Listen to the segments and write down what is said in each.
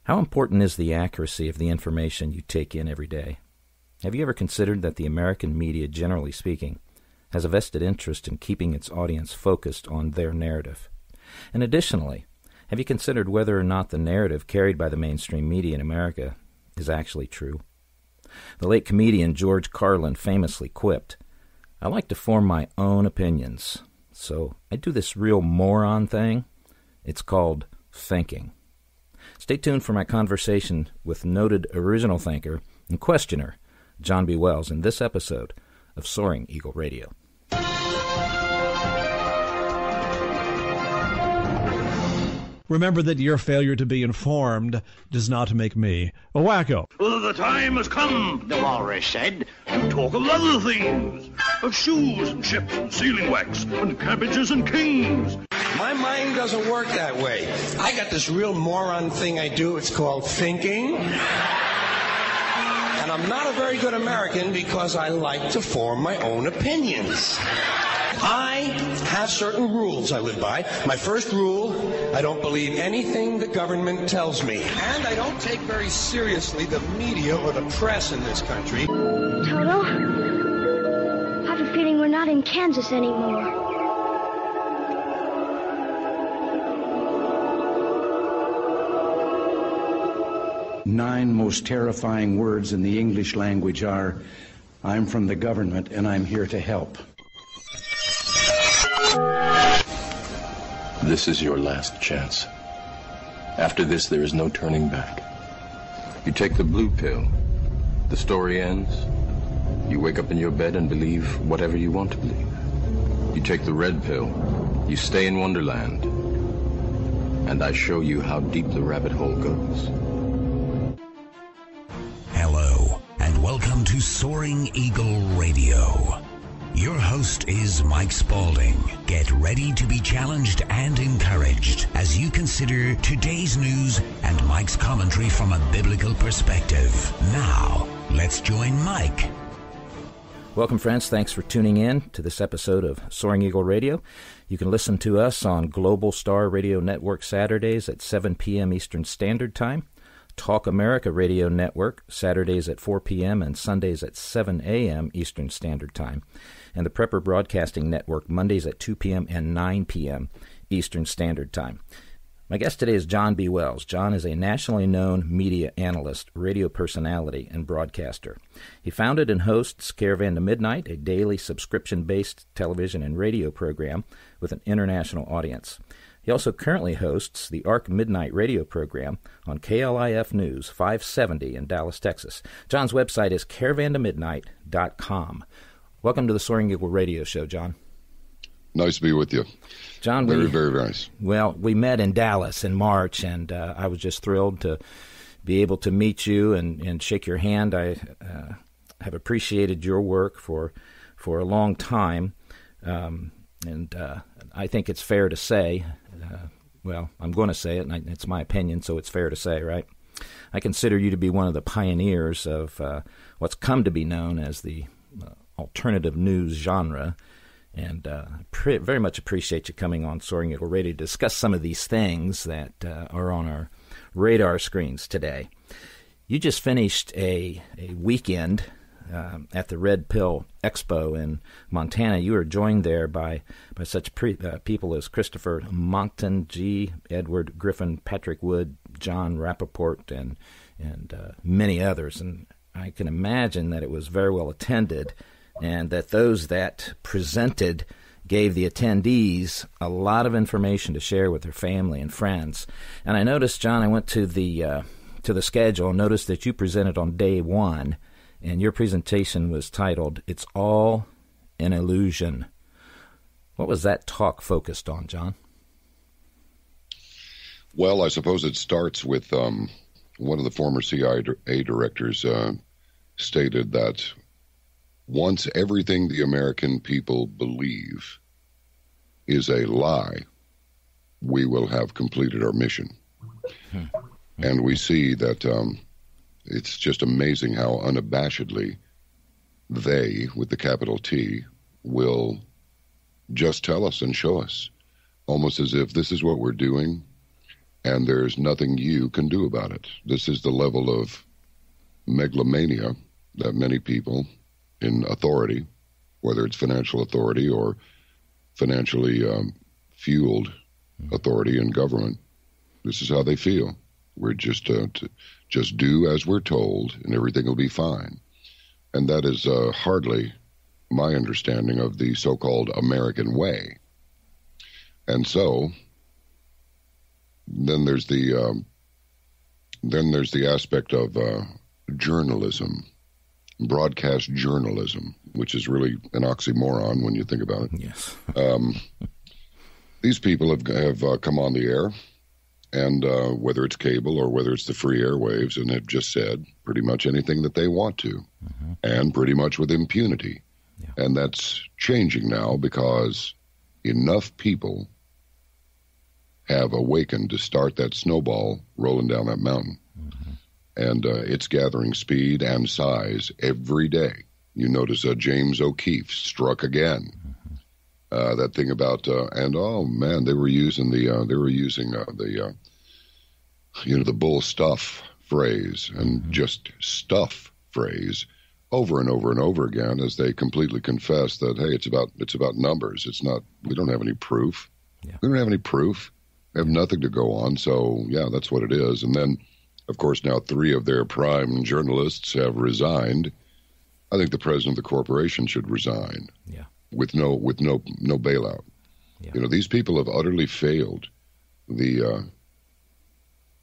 How important is the accuracy of the information you take in every day? Have you ever considered that the American media, generally speaking, has a vested interest in keeping its audience focused on their narrative? And additionally, have you considered whether or not the narrative carried by the mainstream media in America is actually true? The late comedian George Carlin famously quipped, "I like to form my own opinions, so I do this real moron thing. It's called thinking." Stay tuned for my conversation with noted original thinker and questioner John B. Wells in this episode of Soaring Eagle Radio. Remember that your failure to be informed does not make me a wacko. Well, the time has come, the walrus said, to talk of other things, of shoes and ships and sealing wax and cabbages and kings. My mind doesn't work that way. I got this real moron thing I do. It's called thinking. And I'm not a very good American because I like to form my own opinions. I have certain rules I live by. My first rule, I don't believe anything the government tells me. And I don't take very seriously the media or the press in this country. Toto, I have a feeling we're not in Kansas anymore. Nine most terrifying words in the English language are, "I'm from the government and I'm here to help." This is your last chance. After this, there is no turning back. You take the blue pill. The story ends. You wake up in your bed and believe whatever you want to believe. You take the red pill. You stay in Wonderland. And I show you how deep the rabbit hole goes. Hello, and welcome to Soaring Eagle Radio. Your host is Mike Spaulding. Get ready to be challenged and encouraged as you consider today's news and Mike's commentary from a biblical perspective. Now, let's join Mike. Welcome, friends. Thanks for tuning in to this episode of Soaring Eagle Radio. You can listen to us on Global Star Radio Network Saturdays at 7 p.m. Eastern Standard Time, Talk America Radio Network Saturdays at 4 p.m. and Sundays at 7 a.m. Eastern Standard Time, and the Prepper Broadcasting Network Mondays at 2 p.m. and 9 p.m. Eastern Standard Time. My guest today is John B. Wells. John is a nationally known media analyst, radio personality, and broadcaster. He founded and hosts Caravan-to-Midnight, a daily subscription-based television and radio program with an international audience. He also currently hosts the ARK Midnight radio program on KLIF News 570 in Dallas, Texas. John's website is caravan-to-midnight.com. Welcome to the Soaring Eagle Radio Show, John. Nice to be with you. John, very nice. Well, we met in Dallas in March, and I was just thrilled to be able to meet you and shake your hand. I have appreciated your work for a long time, and I think it's fair to say, well, I'm going to say it, and it's my opinion, so it's fair to say, right? I consider you to be one of the pioneers of what's come to be known as the alternative news genre, and very much appreciate you coming on Soaring Eagle Radio to discuss some of these things that are on our radar screens today. You just finished a weekend at the Red Pill Expo in Montana. You were joined there by such people as Christopher Monckton, G. Edward Griffin, Patrick Wood, John Rappaport, and many others. And I can imagine that it was very well attended, and that those that presented gave the attendees a lot of information to share with their family and friends. And I noticed, John, I went to the schedule and noticed that you presented on day one, and your presentation was titled, "It's All an Illusion." What was that talk focused on, John? Well, I suppose it starts with one of the former CIA directors stated that once everything the American people believe is a lie, we will have completed our mission. And we see that it's just amazing how unabashedly they, with the capital T, will just tell us and show us, almost as if this is what we're doing, and there's nothing you can do about it. This is the level of megalomania that many people in authority, whether it's financial authority or financially fueled authority in government, this is how they feel. We're just do as we're told, and everything will be fine. And that is hardly my understanding of the so-called American way. And so then there's the aspect of journalism, broadcast journalism, which is really an oxymoron when you think about it. Yes. These people have come on the air, and whether it's cable or whether it's the free airwaves, and have just said pretty much anything that they want to, and pretty much with impunity. Yeah. And that's changing now because enough people have awakened to start that snowball rolling down that mountain. And it's gathering speed and size every day. You notice James O'Keefe struck again. That thing about and oh man, they were using the bull stuff phrase and just stuff phrase over and over and over again as they completely confess that, hey, it's about numbers. It's not. We don't have any proof. Yeah. We don't have any proof. We have nothing to go on. So yeah, that's what it is. And then, of course, now 3 of their prime journalists have resigned. I think the president of the corporation should resign. Yeah. With no bailout. Yeah. You know, these people have utterly failed the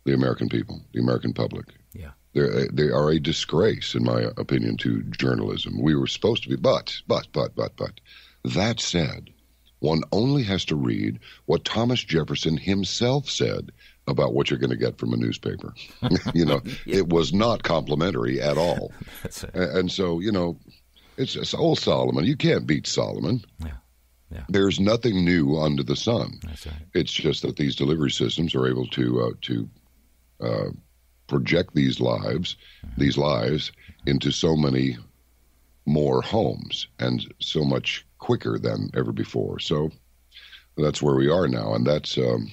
American people, the American public. Yeah. They are a disgrace, in my opinion, to journalism. We were supposed to be, but. That said, one only has to read what Thomas Jefferson himself said about what you're going to get from a newspaper. Yeah. It was not complimentary at all. That's it. And so, it's old Solomon. You can't beat Solomon. Yeah. Yeah. There's nothing new under the sun. That's right. It's just that these delivery systems are able to project these lives into so many more homes and so much quicker than ever before. So that's where we are now. And that's, the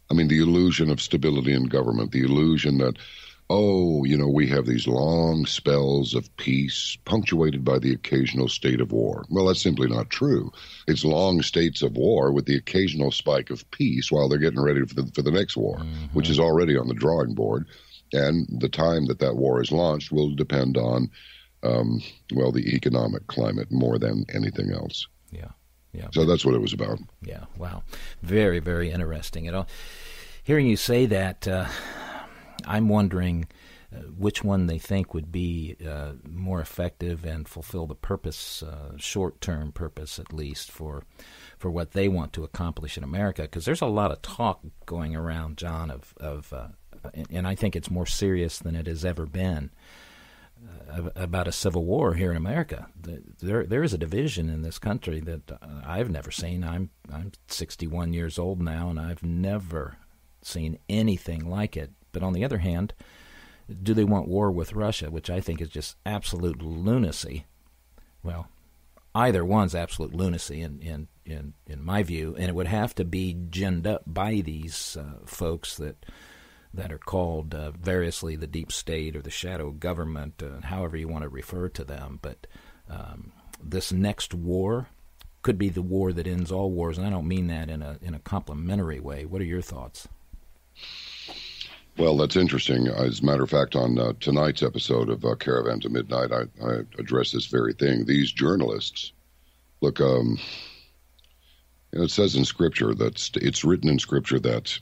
illusion of stability in government, the illusion that, we have these long spells of peace punctuated by the occasional state of war. Well, that's simply not true. It's long states of war with the occasional spike of peace while they're getting ready for the next war, which is already on the drawing board. And the time that war is launched will depend on, the economic climate more than anything else. Yeah. Yeah. So that's what it was about. Yeah. Wow. Very, very interesting. Hearing you say that, I'm wondering which one they think would be more effective and fulfill the purpose, short-term purpose at least, for what they want to accomplish in America. Because there's a lot of talk going around, John, and I think it's more serious than it has ever been, about a civil war here in America. There is a division in this country that I've never seen. I'm 61 years old now, and I've never seen anything like it. But on the other hand, do they want war with Russia, which I think is just absolute lunacy? Well, either one's absolute lunacy in my view, and it would have to be ginned up by these folks that are called variously the deep state or the shadow government, however you want to refer to them. But this next war could be the war that ends all wars, and I don't mean that in a complimentary way. What are your thoughts? Well, that's interesting. As a matter of fact, on tonight's episode of Caravan-to-Midnight, I address this very thing. These journalists, look, it says in Scripture it's written in Scripture that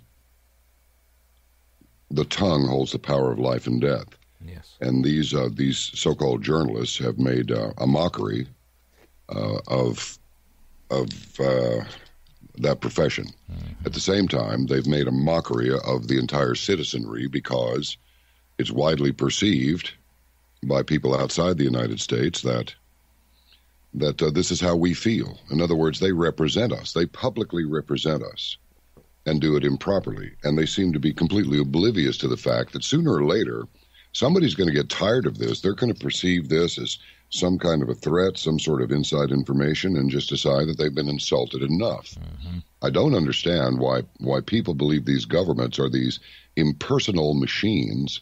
the tongue holds the power of life and death. Yes. And these so-called journalists have made a mockery of that profession. Mm-hmm. At the same time, they've made a mockery of the entire citizenry because it's widely perceived by people outside the United States that this is how we feel. In other words, they represent us. They publicly represent us and do it improperly. And they seem to be completely oblivious to the fact that sooner or later, somebody's going to get tired of this. They're going to perceive this as some kind of a threat, some sort of inside information, and just decide that they've been insulted enough. I don't understand why people believe these governments are these impersonal machines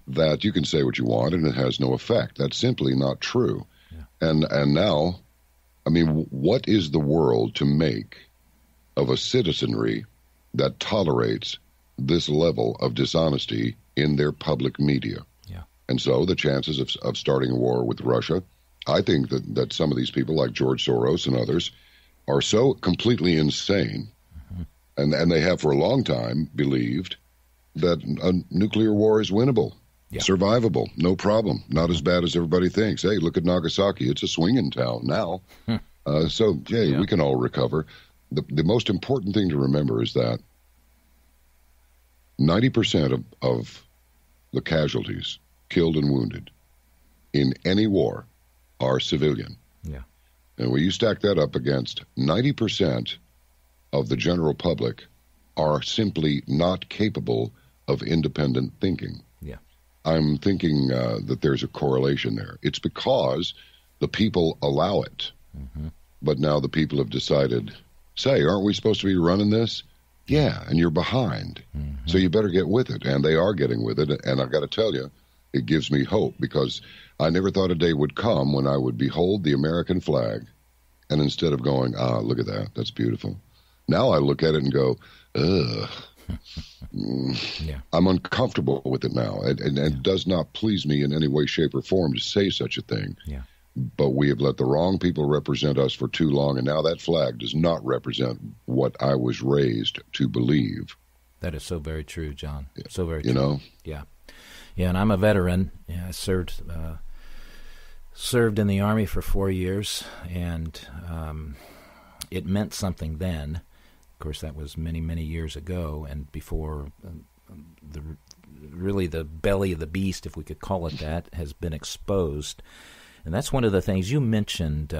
that you can say what you want and it has no effect. That's simply not true. And now, I mean, what is the world to make of a citizenry that tolerates this level of dishonesty in their public media? And so the chances of starting a war with Russia, I think that some of these people like George Soros and others are so completely insane, and they have for a long time believed that a nuclear war is winnable, survivable, no problem, not as bad as everybody thinks. Hey, look at Nagasaki. It's a swinging town now. We can all recover. The most important thing to remember is that 90% of the casualties killed and wounded in any war are civilian. And when you stack that up against 90% of the general public are simply not capable of independent thinking. I'm thinking that there's a correlation there. It's because the people allow it. But now the people have decided, say, aren't we supposed to be running this? Yeah, and you're behind. So you better get with it. And they are getting with it. And I've got to tell you, it gives me hope, because I never thought a day would come when I would behold the American flag, and instead of going, look at that, that's beautiful, now I look at it and go, ugh. I'm uncomfortable with it now, and it does not please me in any way, shape, or form to say such a thing. But we have let the wrong people represent us for too long, and now that flag does not represent what I was raised to believe. That is so very true, John. So very true. You know? Yeah, and I'm a veteran. I served in the Army for 4 years, and it meant something then. Of course, that was many, many years ago, and before the belly of the beast, if we could call it that, has been exposed. And that's one of the things you mentioned.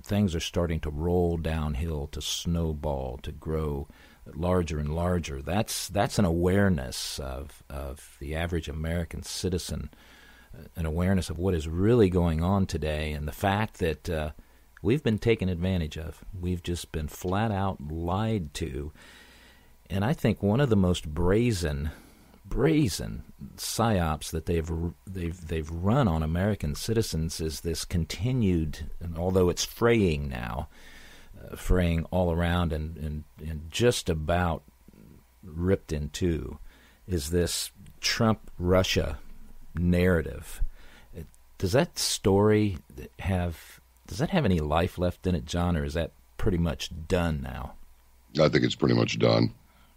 Things are starting to roll downhill, to snowball, to grow larger and larger. That's an awareness of the average American citizen, an awareness of what is really going on today, and the fact that we've been taken advantage of. We've just been flat out lied to. And I think one of the most brazen psyops that they've run on American citizens is this continued, and although it's fraying now, fraying all around and just about ripped in two, is this Trump-Russia narrative. Does that story have any life left in it, John, or is that pretty much done now? I think it's pretty much done.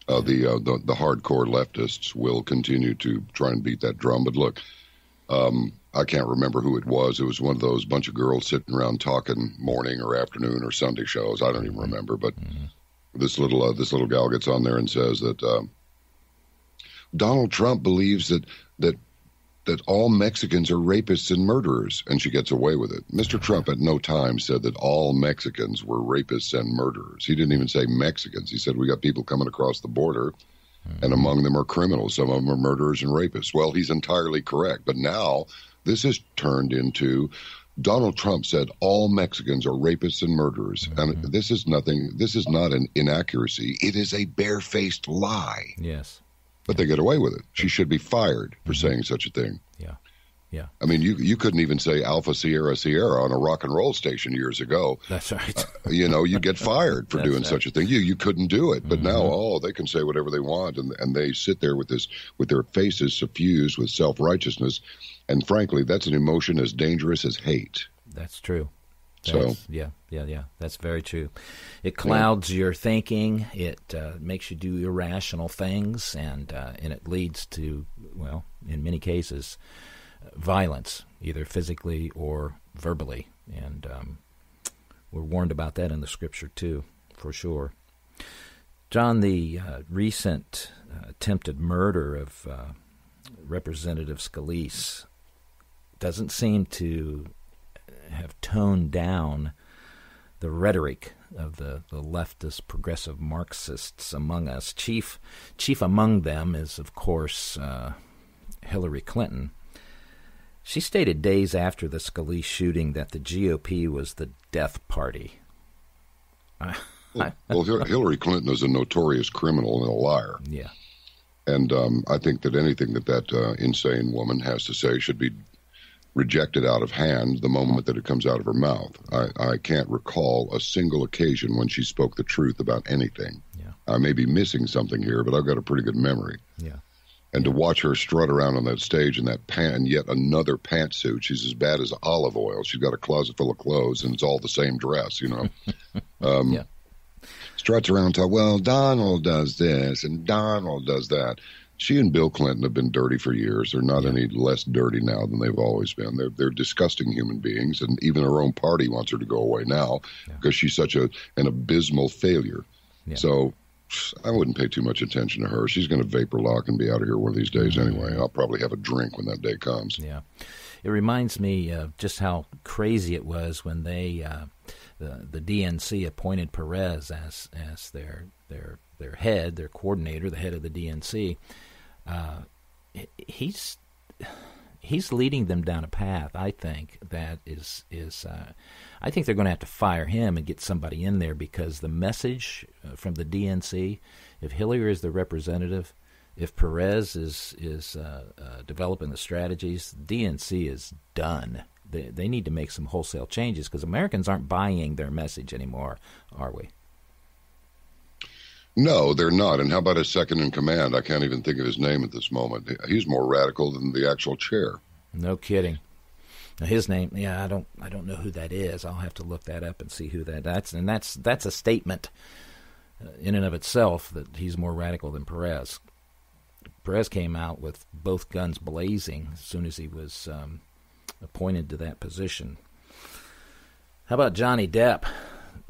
The hardcore leftists will continue to try and beat that drum. But look, I can't remember who it was. It was one of those bunch of girls sitting around talking morning or afternoon or Sunday shows. I don't even remember. But this little gal gets on there and says that Donald Trump believes that all Mexicans are rapists and murderers, and she gets away with it. Mr. Trump at no time said that all Mexicans were rapists and murderers. He didn't even say Mexicans. He said we got people coming across the border, and among them are criminals. Some of them are murderers and rapists. Well, he's entirely correct. But now this has turned into Donald Trump said all Mexicans are rapists and murderers. And this is nothing. This is not an inaccuracy. It is a barefaced lie. Yes. But they get away with it. She should be fired for saying such a thing. Yeah. I mean, you couldn't even say Alpha Sierra Sierra on a rock and roll station years ago. That's right. You get fired for doing such a thing. You couldn't do it. But now, they can say whatever they want, and they sit there with their faces suffused with self-righteousness. And frankly, that's an emotion as dangerous as hate. That's true. So yeah. That's very true. It clouds your thinking. It makes you do irrational things, and it leads to, well, in many cases, violence, either physically or verbally. And we're warned about that in the Scripture too, for sure. John, the recent attempted murder of Representative Scalise doesn't seem to have toned down the rhetoric of the leftist progressive Marxists among us. Chief among them is, of course, Hillary Clinton. She stated days after the Scalise shooting that the GOP was the death party. Well, Hillary Clinton is a notorious criminal and a liar. Yeah. And I think that anything that insane woman has to say should be rejected out of hand the moment that it comes out of her mouth. I can't recall a single occasion when she spoke the truth about anything. Yeah. I may be missing something here, but I've got a pretty good memory. Yeah. And to watch her strut around on that stage in that and yet another pantsuit, she's as bad as olive oil. She's got a closet full of clothes, and it's all the same dress, you know. Yeah. Struts around and talk, well, Donald does this, and Donald does that. She and Bill Clinton have been dirty for years. They're not any less dirty now than they've always been. They're disgusting human beings, and even her own party wants her to go away now because she's such an abysmal failure. Yeah. So I wouldn't pay too much attention to her. She's going to vapor lock and be out of here one of these days anyway. I'll probably have a drink when that day comes. Yeah. It reminds me of just how crazy it was when they, the DNC appointed Perez as their head, their coordinator, the head of the DNC. He's leading them down a path, I think, that is I think they're going to have to fire him and get somebody in there, because the message from the DNC, if Hillary is the representative, if Perez is developing the strategies, DNC is done. They need to make some wholesale changes, because Americans aren't buying their message anymore, are we? No, they're not. And how about his second in command? I can't even think of his name at this moment. He's more radical than the actual chair. No kidding. Now his name, I don't know who that is. I'll have to look that up and see who that's. And that's a statement in and of itself, that he's more radical than Perez. Perez came out with both guns blazing as soon as he was appointed to that position. How about Johnny Depp,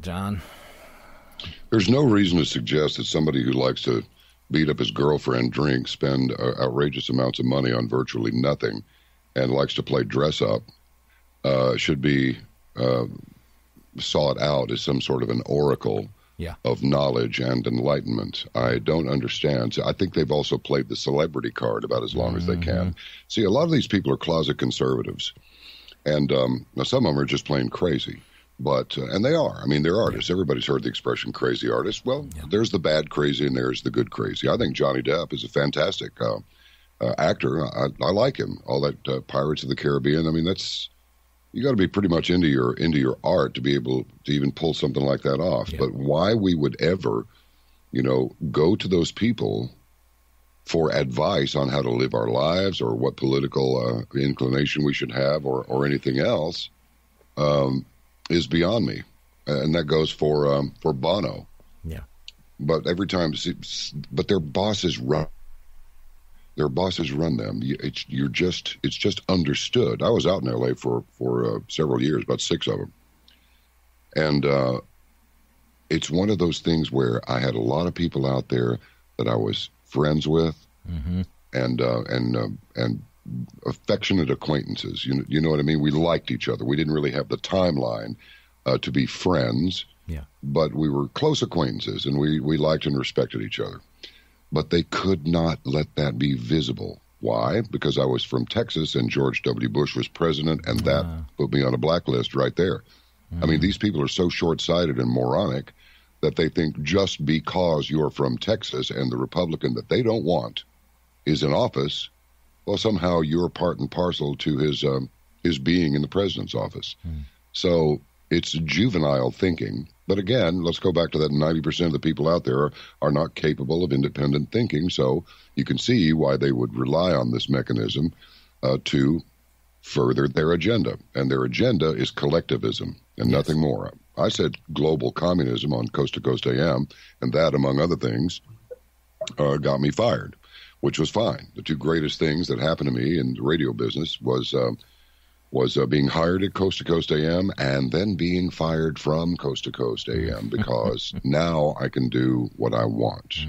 John? There's no reason to suggest that somebody who likes to beat up his girlfriend, drink, spend outrageous amounts of money on virtually nothing, and likes to play dress up, should be sought out as some sort of an oracle of knowledge and enlightenment. I don't understand. So I think they've also played the celebrity card about as long as they can. See, a lot of these people are closet conservatives, and now some of them are just plain crazy. But, and they are. I mean, they're artists. Everybody's heard the expression crazy artist. Well, there's the bad crazy and there's the good crazy. I think Johnny Depp is a fantastic actor. I like him. All that Pirates of the Caribbean. I mean, you got to be pretty much into your art to be able to even pull something like that off. Yeah. But why we would ever, go to those people for advice on how to live our lives, or what political inclination we should have, or anything else, is beyond me, and that goes for Bono. Yeah. But every time, but their bosses run them. It's just understood. I was out in L.A. for several years, about 6 of them, and it's one of those things where I had a lot of people out there that I was friends with, and affectionate acquaintances. You know what I mean? We liked each other. We didn't really have the timeline to be friends, but we were close acquaintances, and we liked and respected each other. But they could not let that be visible. Why? Because I was from Texas, and George W. Bush was president, and that put me on a blacklist right there. I mean, these people are so short-sighted and moronic that they think just because you're from Texas and the Republican that they don't want is in office, well, somehow you're part and parcel to his being in the president's office. So it's juvenile thinking. But again, let's go back to that 90% of the people out there are not capable of independent thinking. So you can see why they would rely on this mechanism to further their agenda. And their agenda is collectivism and nothing more. I said global communism on Coast to Coast AM, and that, among other things, got me fired, which was fine. The two greatest things that happened to me in the radio business was being hired at Coast to Coast AM and then being fired from Coast to Coast AM, because now I can do what I want.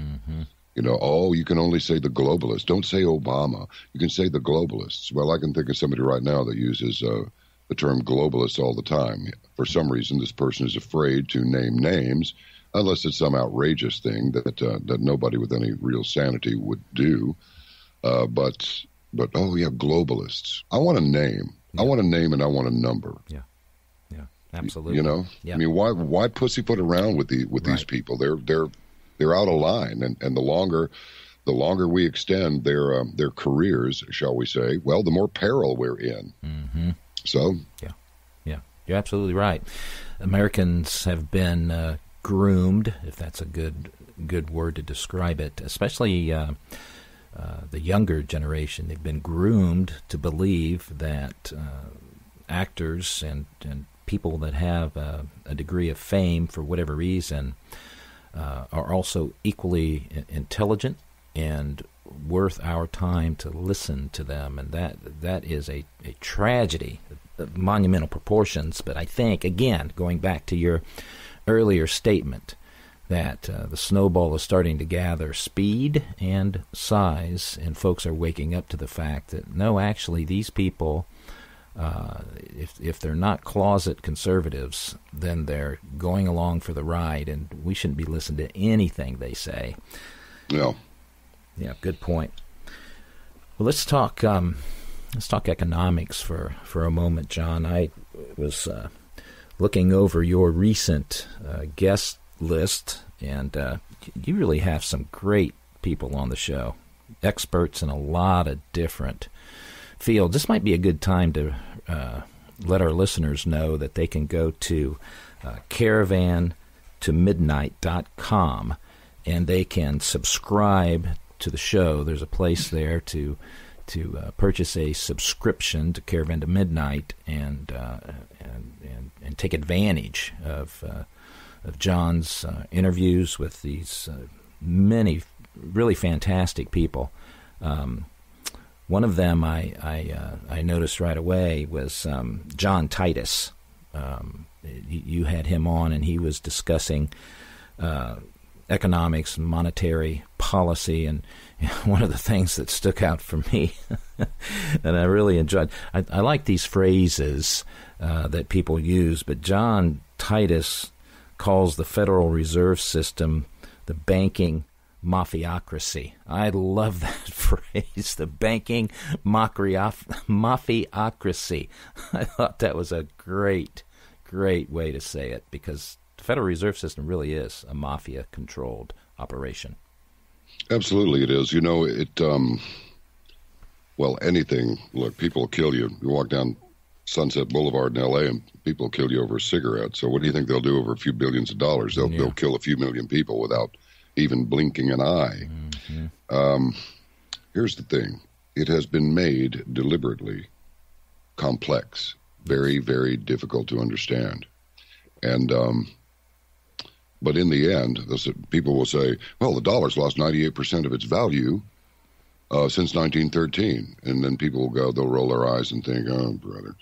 You can only say the globalists. Don't say Obama. You can say the globalists. Well, I can think of somebody right now that uses the term globalists all the time. For some reason, this person is afraid to name names, unless it's some outrageous thing that nobody with any real sanity would do. But But, oh, yeah, globalists. I want a name. Yeah. I want a name and I want a number. Yeah, yeah, absolutely. You know? Yeah. I mean, why pussyfoot around with these people? They're out of line, and the longer we extend their careers, shall we say, well, the more peril we're in. Mm-hmm. So, yeah, you're absolutely right. Americans have been groomed, if that's a good word to describe it, especially the younger generation. They've been groomed to believe that actors and people that have a degree of fame for whatever reason are also equally intelligent and worth our time to listen to them, and that is a tragedy of monumental proportions. But I think, again, going back to your earlier statement, that the snowball is starting to gather speed and size, and folks are waking up to the fact that, no, actually, these people, if they're not closet conservatives, then they're going along for the ride, and we shouldn't be listening to anything they say. No. Yeah, good point. Well, let's talk economics for a moment, John. I was looking over your recent guest list, and you really have some great people on the show, experts in a lot of different fields. This might be a good time to let our listeners know that they can go to caravan-to-midnight.com, and they can subscribe to the show. There's a place there to purchase a subscription to Caravan to Midnight and take advantage of John's interviews with these many really fantastic people. One of them I noticed right away was John Titus. You had him on, and he was discussing economics and monetary policy, and one of the things that stuck out for me and I really enjoyed, I like these phrases that people use, but John Titus calls the Federal Reserve System the banking mafiocracy. I love that phrase, the banking mafiocracy. I thought that was a great way to say it, because the Federal Reserve System really is a mafia-controlled operation. Absolutely it is. You know, well, anything, look, people will kill you. You walk down Sunset Boulevard in L.A. and people will kill you over a cigarette. So what do you think they'll do over a few billions of dollars? They'll kill a few million people without even blinking an eye. Mm-hmm. Here's the thing. It has been made deliberately complex, very, very difficult to understand. And but in the end, people will say, well, the dollar's lost 98% of its value since 1913. And then people will go, they'll roll their eyes and think, oh, brother.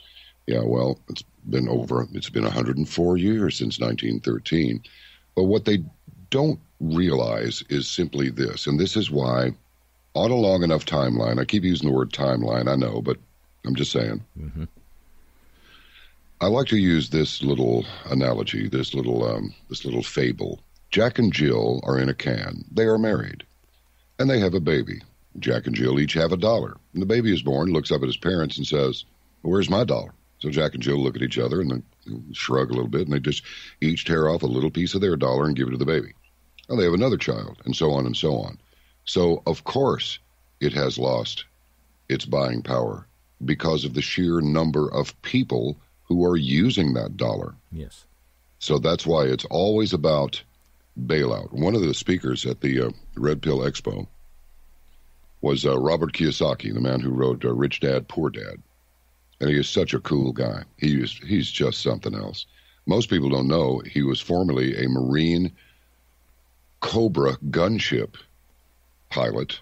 Yeah, well, it's been 104 years since 1913. But what they don't realize is simply this, and this is why on a long enough timeline, I keep using the word timeline, I know, but I'm just saying. Mm-hmm. I like to use this little analogy, this little fable. Jack and Jill are in a can. They are married, and they have a baby. Jack and Jill each have $1. And the baby is born, looks up at his parents, and says, well, where's my $1? So Jack and Jill look at each other and then shrug a little bit, and they just each tear off a little piece of their $1 and give it to the baby. And they have another child, and so on and so on. So, of course, it has lost its buying power because of the sheer number of people who are using that $1. Yes. So that's why it's always about bailout. One of the speakers at the Red Pill Expo was Robert Kiyosaki, the man who wrote Rich Dad, Poor Dad. And he is such a cool guy. He's just something else. Most people don't know he was formerly a Marine Cobra gunship pilot.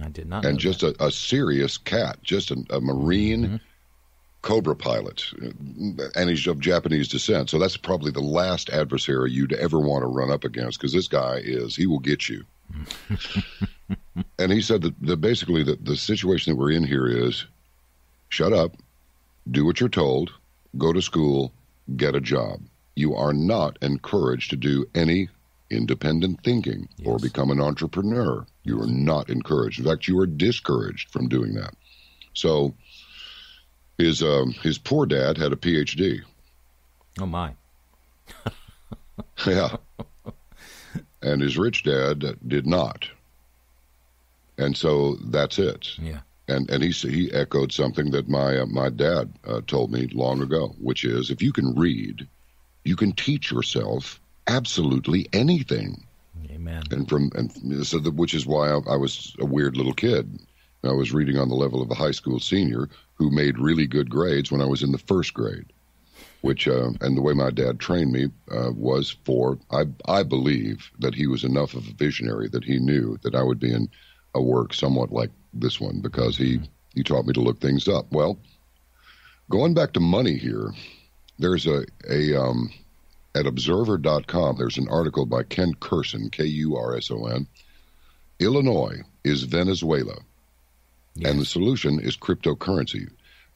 I did not know and just a serious cat, just a Marine Cobra pilot. And he's of Japanese descent. So that's probably the last adversary you'd ever want to run up against, because this guy he will get you. And he said that basically the situation that we're in here is shut up, do what you're told, go to school, get a job. You are not encouraged to do any independent thinking or become an entrepreneur. You are not encouraged. In fact, you are discouraged from doing that. So his poor dad had a PhD. Oh, my. Yeah. And his rich dad did not. And so that's it. Yeah. And he echoed something that my dad told me long ago, which is, if you can read, you can teach yourself absolutely anything. Amen. Which is why I was a weird little kid. I was reading on the level of a high school senior who made really good grades when I was in the first grade. Which and the way my dad trained me was for, I believe that he was enough of a visionary that he knew that I would be in a work somewhat like this one, because he taught me to look things up. Well, going back to money here, there's at observer.com, there's an article by Ken Kurson, Kurson. Illinois is Venezuela, yes. And the solution is cryptocurrency.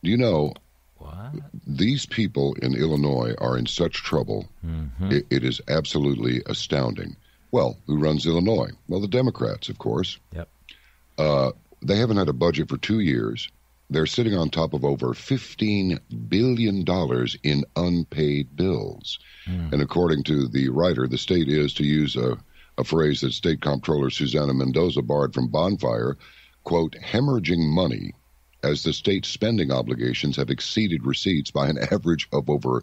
Do you know, what? These people in Illinois are in such trouble. Mm-hmm. It is absolutely astounding. Well, who runs Illinois? Well, the Democrats, of course. Yep. They haven't had a budget for 2 years. They're sitting on top of over $15 billion in unpaid bills. Mm. And according to the writer, the state is, to use a phrase that State Comptroller Susana Mendoza borrowed from Bonfire, quote, hemorrhaging money as the state's spending obligations have exceeded receipts by an average of over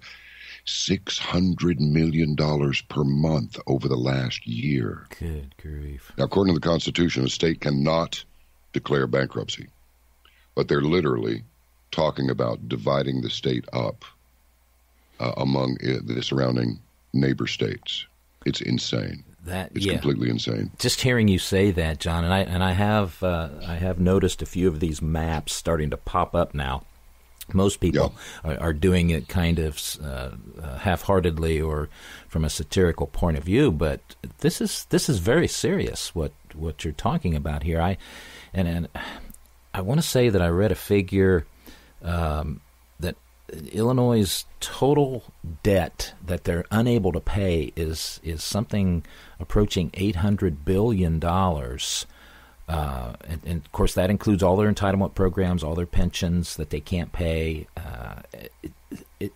$600 million per month over the last year. Good grief. Now, according to the Constitution, a state cannot declare bankruptcy, but they're literally talking about dividing the state up among the surrounding neighbor states. It's insane. It's completely insane. Just hearing you say that, John, and I have noticed a few of these maps starting to pop up now. Most people are doing it kind of half-heartedly or from a satirical point of view, but this is very serious. What you're talking about here. I want to say that I read a figure that Illinois' total debt that they're unable to pay is something approaching $800 billion. And of course, that includes all their entitlement programs, all their pensions that they can't pay.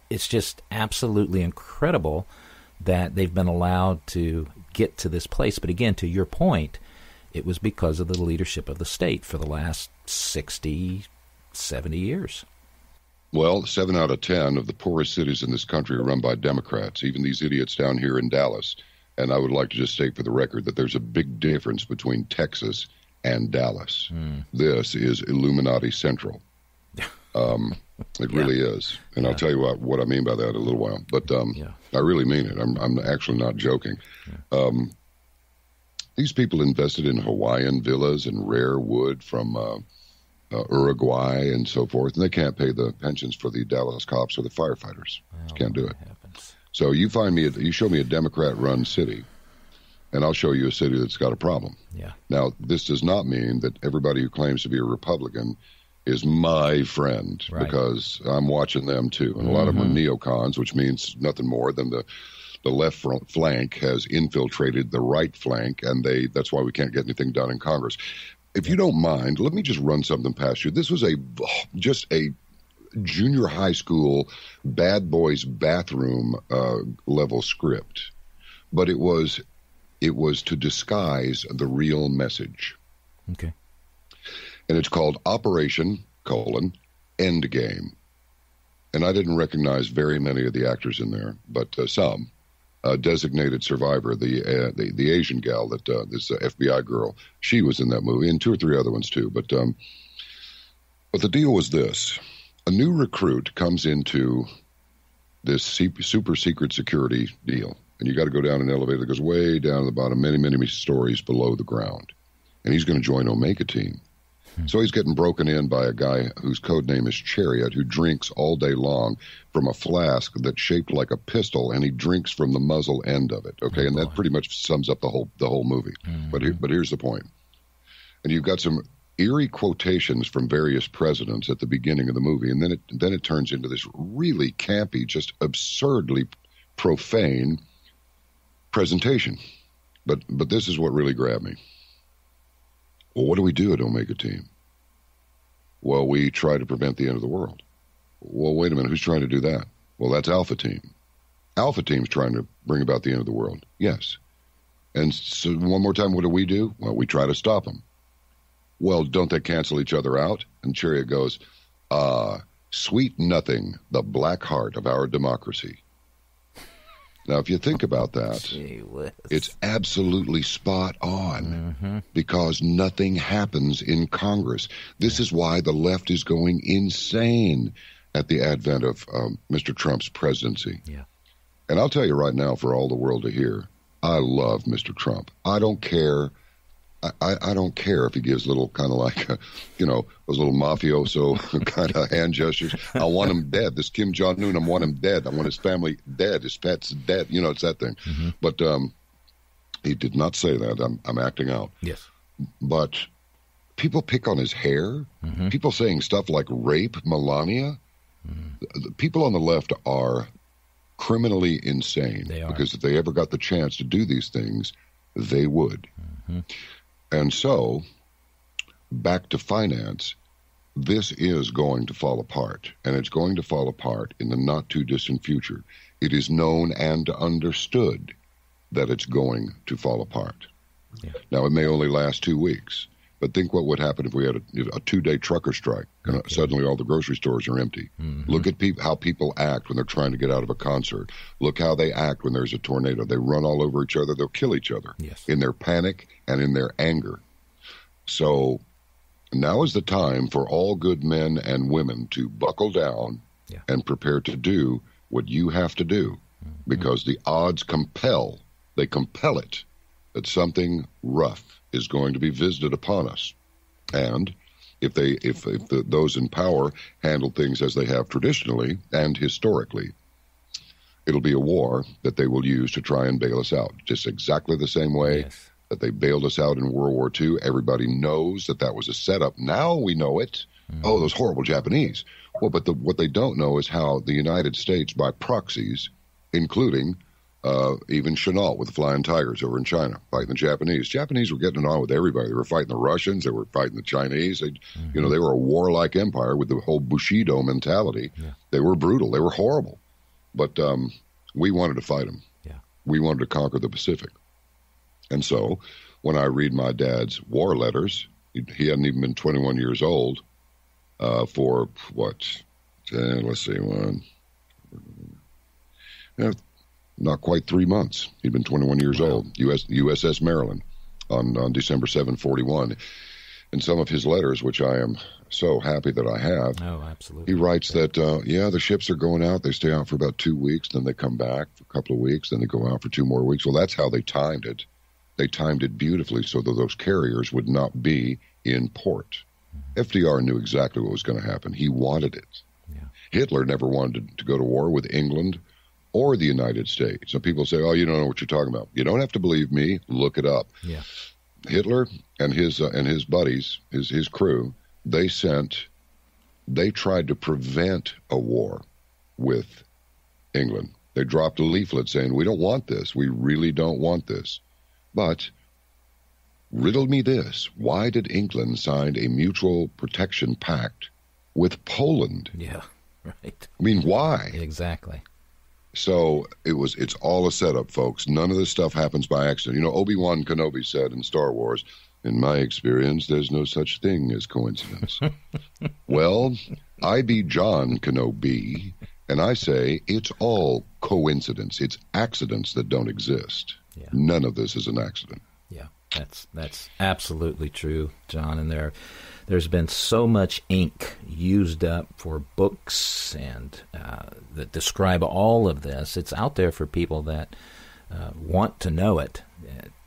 It's just absolutely incredible that they've been allowed to get to this place. But again, to your point, it was because of the leadership of the state for the last 60, 70 years. Well, 7 out of 10 of the poorest cities in this country are run by Democrats, even these idiots down here in Dallas. And I would like to just state for the record that there's a big difference between Texas and Dallas. This is Illuminati Central. It really is. And I'll tell you what I mean by that in a little while. But I really mean it. I'm actually not joking. These people invested in Hawaiian villas and rare wood from Uruguay and so forth, and they can't pay the pensions for the Dallas cops or the firefighters. Can't do it. So you show me a Democrat-run city, and I'll show you a city that's got a problem. Yeah. Now, this does not mean that everybody who claims to be a Republican is my friend, because I'm watching them too, and a lot of them are neocons, which means nothing more than the left flank has infiltrated the right flank, and that's why we can't get anything done in Congress. If you don't mind, let me just run something past you. This was just a junior high school bad boys bathroom level script, but it was to disguise the real message. Okay. And it's called Operation: Endgame. And I didn't recognize very many of the actors in there, but some. Designated Survivor, the Asian gal that this FBI girl, she was in that movie, and 2 or 3 other ones too. But the deal was this: a new recruit comes into this super secret security deal, and you got to go down an elevator that goes way down to the bottom, many stories below the ground, and he's going to join Omega Team. So he's getting broken in by a guy whose code name is Chariot, who drinks all day long from a flask that's shaped like a pistol, and he drinks from the muzzle end of it. Okay, and that pretty much sums up the whole movie. But here's the point. And you've got some eerie quotations from various presidents at the beginning of the movie, and then it turns into this really campy, just absurdly profane presentation. But this is what really grabbed me. Well, what do we do at Omega Team? Well, we try to prevent the end of the world. Well, wait a minute. Who's trying to do that? Well, that's Alpha Team. Alpha Team's trying to bring about the end of the world. Yes. And so one more time, what do? Well, we try to stop them. Well, don't they cancel each other out? And Chariot goes, sweet nothing, the black heart of our democracy. Now, if you think about that, it's absolutely spot on because nothing happens in Congress. This is why the left is going insane at the advent of Mr. Trump's presidency. Yeah. And I'll tell you right now, for all the world to hear, I love Mr. Trump. I don't care. I don't care if he gives little kind of like, those little mafioso kind of hand gestures. I want him dead. This Kim Jong-un, I want him dead. I want his family dead. His pets dead. It's that thing. But he did not say that. I'm acting out. Yes. But people pick on his hair. People saying stuff like rape Melania. The people on the left are criminally insane. They are. Because if they ever got the chance to do these things, they would. And so, back to finance, this is going to fall apart, and it's going to fall apart in the not-too-distant future. It is known and understood that it's going to fall apart. Yeah. Now, it may only last 2 weeks, but think what would happen if we had a 2-day trucker strike. Okay. Suddenly all the grocery stores are empty. Look at how people act when they're trying to get out of a concert. Look how they act when there's a tornado. They run all over each other. They'll kill each other in their panic and in their anger. So now is the time for all good men and women to buckle down and prepare to do what you have to do, because the odds compel it that something rough is going to be visited upon us. And if those in power handle things as they have traditionally and historically, it'll be a war that they will use to try and bail us out, just exactly the same way that they bailed us out in World War II. Everybody knows that was a setup. Now we know it. Oh, those horrible Japanese. Well, but what they don't know is how the United States, by proxies, including even Chenault with the Flying Tigers over in China, fighting the Japanese. Japanese were getting it on with everybody. They were fighting the Russians. They were fighting the Chinese. They were a warlike empire with the whole Bushido mentality. Yeah. They were brutal. They were horrible. But we wanted to fight them. Yeah. We wanted to conquer the Pacific. And so when I read my dad's war letters, he hadn't even been 21 years old for what? Let's see, not quite 3 months. He'd been 21 years old. USS Maryland on December 7, 41. And some of his letters, which I am so happy that I have. Oh, absolutely. He writes that, the ships are going out. They stay out for about 2 weeks. Then they come back for a couple of weeks. Then they go out for 2 more weeks. Well, that's how they timed it. They timed it beautifully so that those carriers would not be in port. FDR knew exactly what was going to happen. He wanted it. Yeah. Hitler never wanted to go to war with England or the United States. Some people say, oh, you don't know what you're talking about. You don't have to believe me. Look it up. Yeah. Hitler and his buddies, his crew, they tried to prevent a war with England. They dropped a leaflet saying, we don't want this. We really don't want this. But riddle me this. Why did England sign a mutual protection pact with Poland? Yeah, right. I mean, why? Exactly. So it's all a setup, folks. None of this stuff happens by accident. Obi-Wan Kenobi said in Star Wars, in my experience, there's no such thing as coincidence. Well, I be John Kenobi, and I say it's all coincidence. It's accidents that don't exist. Yeah. None of this is an accident. Yeah, that's absolutely true, John. And there's been so much ink used up for books and that describe all of this. It's out there for people that want to know it.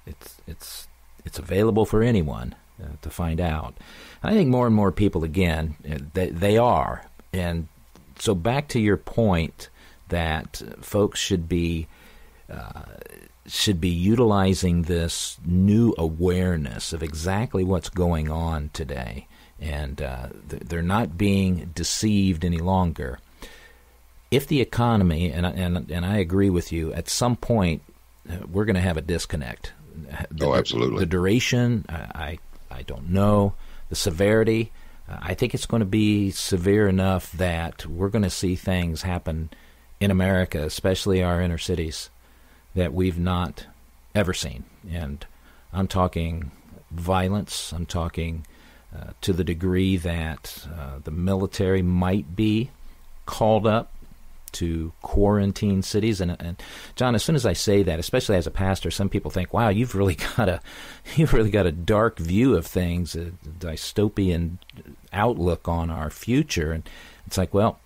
It's available for anyone to find out. And I think more and more people, again, they are. And so back to your point that folks should be utilizing this new awareness of exactly what's going on today. And they're not being deceived any longer. If the economy, and I agree with you, at some point we're going to have a disconnect. Absolutely. The duration, I don't know. The severity, I think it's going to be severe enough that we're going to see things happen in America, especially our inner cities, that we've not ever seen. And I'm talking violence. I'm talking to the degree that the military might be called up to quarantine cities. And John, as soon as I say that, especially as a pastor, some people think, "Wow, you've really got a dark view of things, a dystopian outlook on our future." And it's like, well,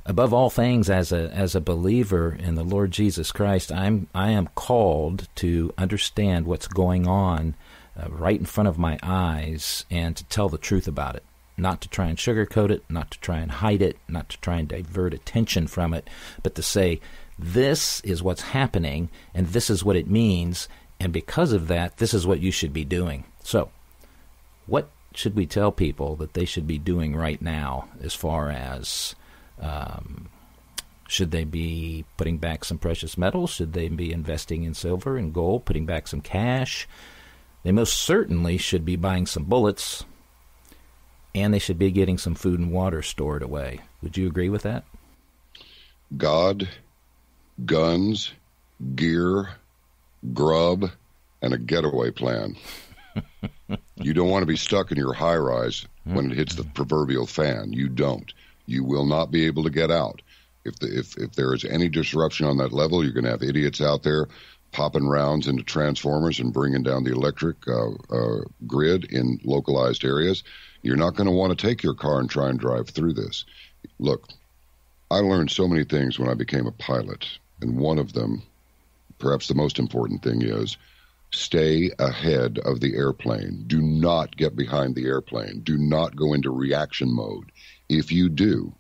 above all things, as a believer in the Lord Jesus Christ, I am called to understand what's going on right in front of my eyes and to tell the truth about it. Not to try and sugarcoat it, not to try and hide it, not to try and divert attention from it, but to say, this is what's happening, and this is what it means, and because of that, this is what you should be doing. So, what should we tell people that they should be doing right now as far as, should they be putting back some precious metals? Should they be investing in silver and gold, putting back some cash? They most certainly should be buying some bullets, and they should be getting some food and water stored away. Would you agree with that? God, guns, gear, grub, and a getaway plan. You don't want to be stuck in your high-rise when it hits the proverbial fan. You don't. You will not be able to get out. If there is any disruption on that level, you're going to have idiots out there popping rounds into transformers and bringing down the electric grid in localized areas. You're not going to want to take your car and try and drive through this. Look, I learned so many things when I became a pilot, and one of them, perhaps the most important thing, is stay ahead of the airplane. Do not get behind the airplane. Do not go into reaction mode. If you do,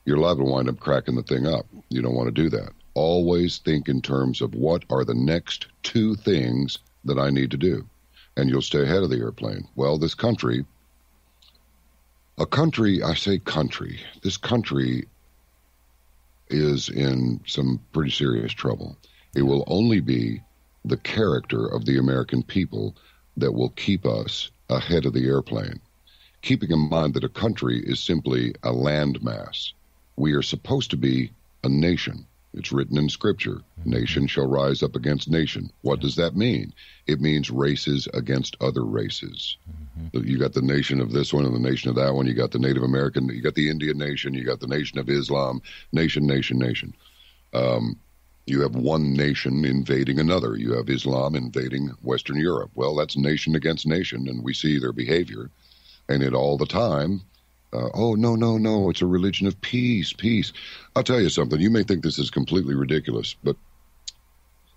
you're liable to wind up cracking the thing up. You don't want to do that. Always think in terms of what are the next two things that I need to do, and you'll stay ahead of the airplane. Well, this country, this country is in some pretty serious trouble. It will only be the character of the American people that will keep us ahead of the airplane, keeping in mind that a country is simply a landmass. We are supposed to be a nation. It's written in Scripture, nation shall rise up against nation. What does that mean? It means races against other races. You got the nation of this one and the nation of that one. You got the Native American, you got the Indian nation, you got the nation of Islam, nation. You have one nation invading another. You have Islam invading Western Europe. Well, that's nation against nation, and we see their behavior. And it all the time, no, it's a religion of peace. I'll tell you something. You may think this is completely ridiculous, but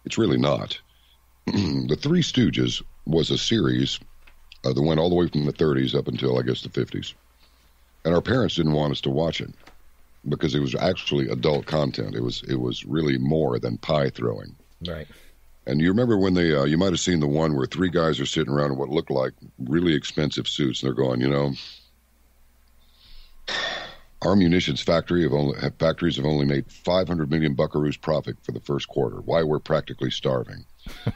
it's really not. The Three Stooges was a series that went all the way from the 30s up until, I guess, the 50s. And our parents didn't want us to watch it because it was actually adult content. It was really more than pie throwing. Right. And you remember when they, you might have seen the one where three guys are sitting around in what looked like really expensive suits, and they're going, our munitions factories have only made 500 million buckaroos profit for the first quarter. Why, we're practically starving.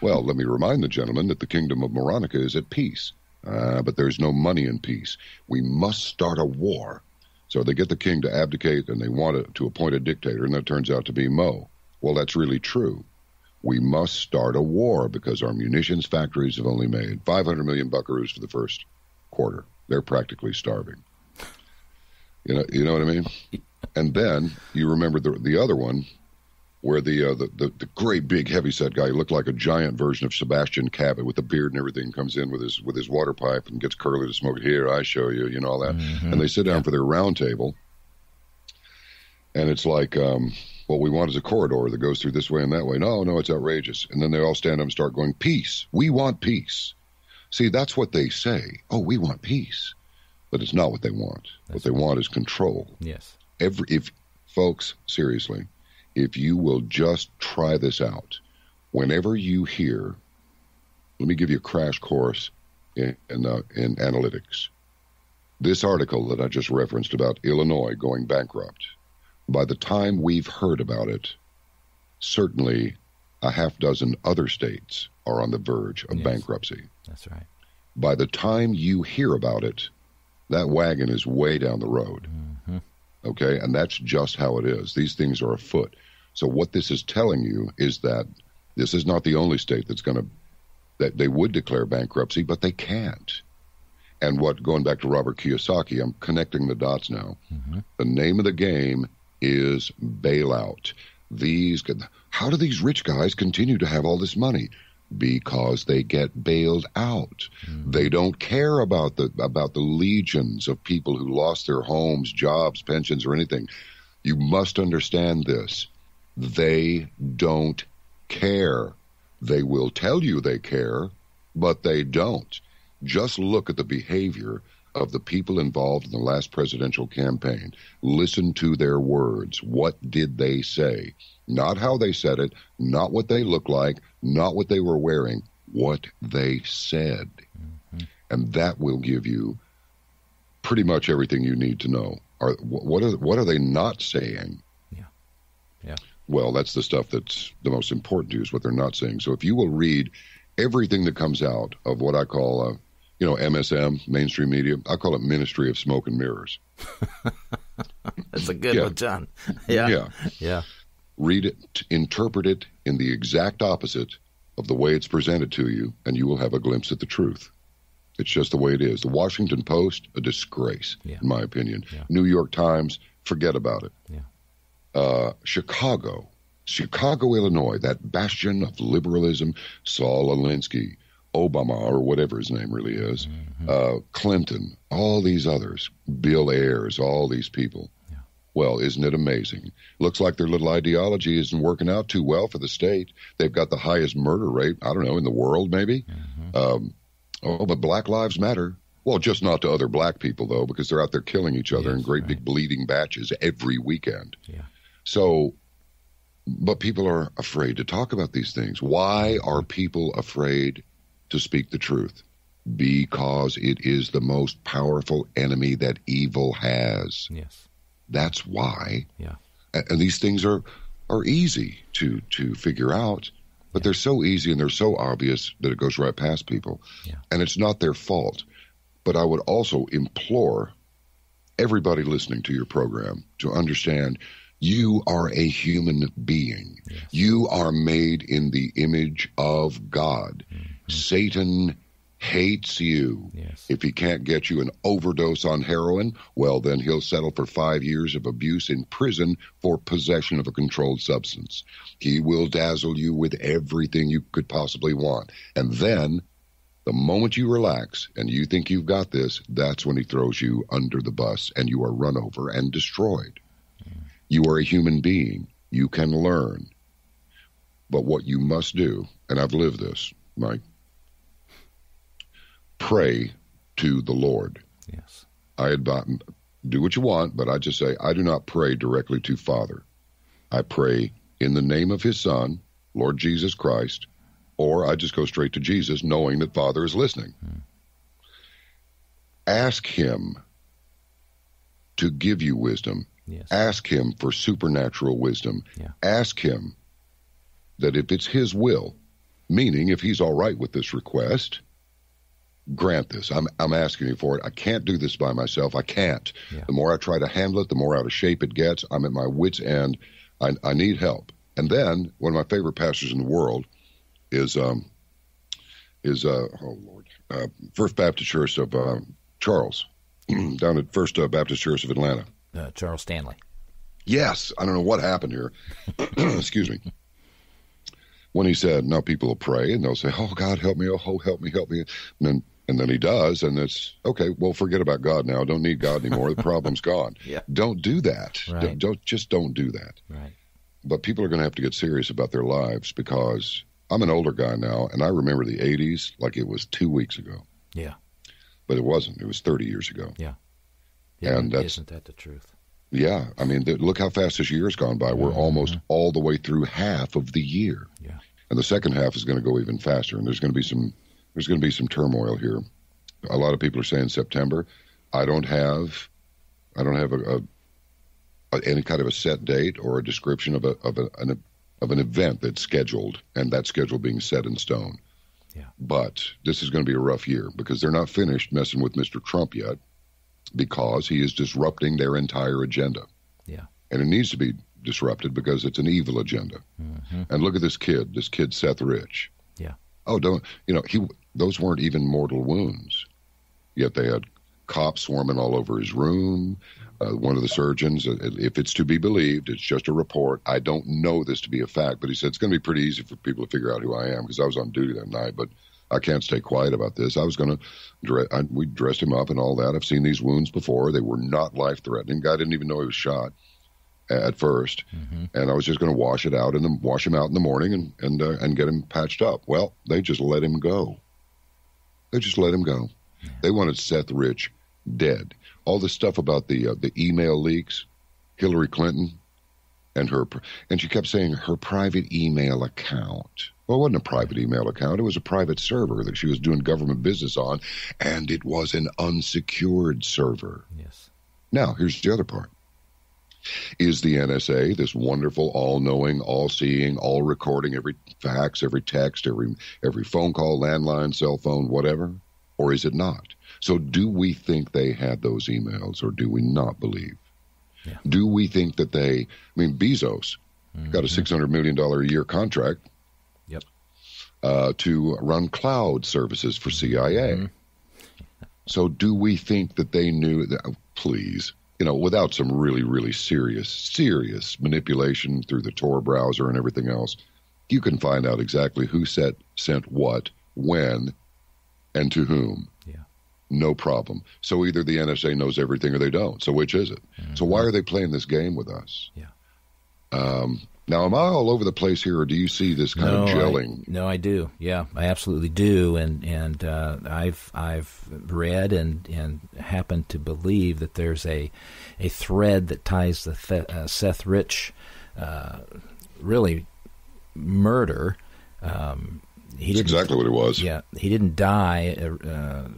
Well, let me remind the gentleman that the kingdom of Moronica is at peace. But there's no money in peace. We must start a war. So they get the king to abdicate, and they want to appoint a dictator, and that turns out to be Mo. Well, that's really true. We must start a war because our munitions factories have only made 500 million buckaroos for the first quarter. They're practically starving. You know what I mean? And then you remember the other one where the great big heavyset guy, who looked like a giant version of Sebastian Cabot with the beard and everything, comes in with his water pipe and gets Curly to smoke it. Here, I show you, all that. Mm-hmm. And they sit down for their round table, and it's like, what we want is a corridor that goes through this way and that way. No, it's outrageous. And then they all stand up and start going, peace. We want peace. See, that's what they say. Oh, we want peace. But it's not what they want. What they want is control. Yes. Folks, seriously, if you will just try this out, whenever you hear, let me give you a crash course in analytics. This article that I just referenced about Illinois going bankrupt, by the time we've heard about it, certainly a half dozen other states are on the verge of bankruptcy. That's right. By the time you hear about it, That wagon is way down the road. Mm-hmm. Okay? And that's just how it is. These things are afoot. So what this is telling you is that this is not the only state that they would declare bankruptcy, but they can't. And going back to Robert Kiyosaki, I'm connecting the dots now. Mm-hmm. The name of the game is bailout. How do these rich guys continue to have all this money? Because they get bailed out. Mm-hmm. They don't care about the legions of people who lost their homes, jobs, pensions, or anything. You must understand this. They don't care. They will tell you they care, but they don't. Just look at the behavior of the people involved in the last presidential campaign. Listen to their words. What did they say? Not how they said it, not what they looked like, not what they were wearing, what they said. Mm-hmm. And that will give you pretty much everything you need to know. What are they not saying? Yeah. Well, that's the stuff that's the most important to you, is what they're not saying. So if you will read everything that comes out of what I call, MSM, mainstream media, I call it Ministry of Smoke and Mirrors. That's a good one, John. Yeah. Read it, interpret it in the exact opposite of the way it's presented to you, and you will have a glimpse at the truth. It's just the way it is. The Washington Post, a disgrace, in my opinion. Yeah. New York Times, forget about it. Yeah. Chicago, Illinois, that bastion of liberalism, Saul Alinsky, Obama, or whatever his name really is, Clinton, all these others, Bill Ayers, all these people. Yeah. Well, isn't it amazing? Looks like their little ideology isn't working out too well for the state. They've got the highest murder rate, I don't know, in the world maybe. But Black Lives Matter. Well, just not to other black people, though, because they're out there killing each other in great big bleeding batches every weekend. Yeah. So, but people are afraid to talk about these things. Why are people afraid to speak the truth? Because it is the most powerful enemy that evil has. Yes. That's why. Yeah. And these things are easy to figure out, but they're so easy and they're so obvious that it goes right past people. Yeah. And it's not their fault. But I would also implore everybody listening to your program to understand you are a human being. Yes. You are made in the image of God. Mm-hmm. Satan hates you. Yes. If he can't get you an overdose on heroin, well, then he'll settle for 5 years of abuse in prison for possession of a controlled substance. He will dazzle you with everything you could possibly want. And then, the moment you relax and you think you've got this, that's when he throws you under the bus and you are run over and destroyed. You are a human being. You can learn. But what you must do, and I've lived this, Mike, pray to the Lord. Yes. Do what you want, but I just say, I do not pray directly to Father. I pray in the name of his Son, Lord Jesus Christ, or I just go straight to Jesus knowing that Father is listening. Ask him to give you wisdom. Yes. Ask him for supernatural wisdom. Yeah. Ask him that if it's his will, meaning if he's all right with this request, grant this. I'm asking you for it. I can't do this by myself. I can't. Yeah. The more I try to handle it, the more out of shape it gets. I'm at my wit's end. I need help. And then one of my favorite pastors in the world is First Baptist Church of Charles, down at First Baptist Church of Atlanta. Charles Stanley. Yes. I don't know what happened here. Excuse me. When he said, no, people will pray and they'll say, oh, God, help me. Oh, help me, help me. And then he does. And it's, okay, well, forget about God now. Don't need God anymore. The problem's gone. Yeah. Don't do that. Right. Don't do that. Right. But people are going to have to get serious about their lives because I'm an older guy now, and I remember the 80s like it was 2 weeks ago. Yeah. But it wasn't. It was 30 years ago. Yeah. And isn't that the truth? Yeah. I mean, look how fast this year's gone by. We're almost all the way through half of the year. Yeah. And the second half is going to go even faster. And there's going to be some turmoil here. A lot of people are saying September. I don't have any kind of a set date or a description of an event that's scheduled, and that schedule being set in stone. Yeah. But this is going to be a rough year because they're not finished messing with Mr. Trump yet. because he is disrupting their entire agenda. Yeah. And it needs to be disrupted because it's an evil agenda. Mm-hmm. And look at this kid Seth Rich. Yeah. Oh, those weren't even mortal wounds. Yet they had cops swarming all over his room. One of the surgeons, if it's to be believed, it's just a report. I don't know this to be a fact, but he said it's going to be pretty easy for people to figure out who I am because I was on duty that night, but I can't stay quiet about this. I was going to, we dressed him up and all that. I've seen these wounds before. They were not life-threatening. Guy didn't even know he was shot at first. Mm-hmm. And I was just going to wash him out in the morning and get him patched up. Well, they just let him go. They just let him go. Yeah. They wanted Seth Rich dead. All the stuff about the email leaks, Hillary Clinton and she kept saying her private email account. Well, it wasn't a private email account. It was a private server that she was doing government business on, and it was an unsecured server. Yes. Now, here's the other part. Is the NSA this wonderful, all-knowing, all-seeing, all-recording, every fax, every text, every phone call, landline, cell phone, whatever? Or is it not? So do we think they had those emails, or do we not believe? Yeah. Do we think that Bezos got a $600 million a year contract to run cloud services for CIA. Mm-hmm. So do we think that they knew that, please, without some really, really serious manipulation through the Tor browser and everything else, you can find out exactly who sent what, when, and to whom. Yeah. No problem. So either the NSA knows everything or they don't. So which is it? Mm-hmm. So why are they playing this game with us? Yeah. Now, am I all over the place here, or do you see this kind of gelling? No, I do. Yeah, I absolutely do. And I've read and happen to believe that there's a thread that ties the Seth Rich really murder. That's exactly what it was. Yeah, he didn't die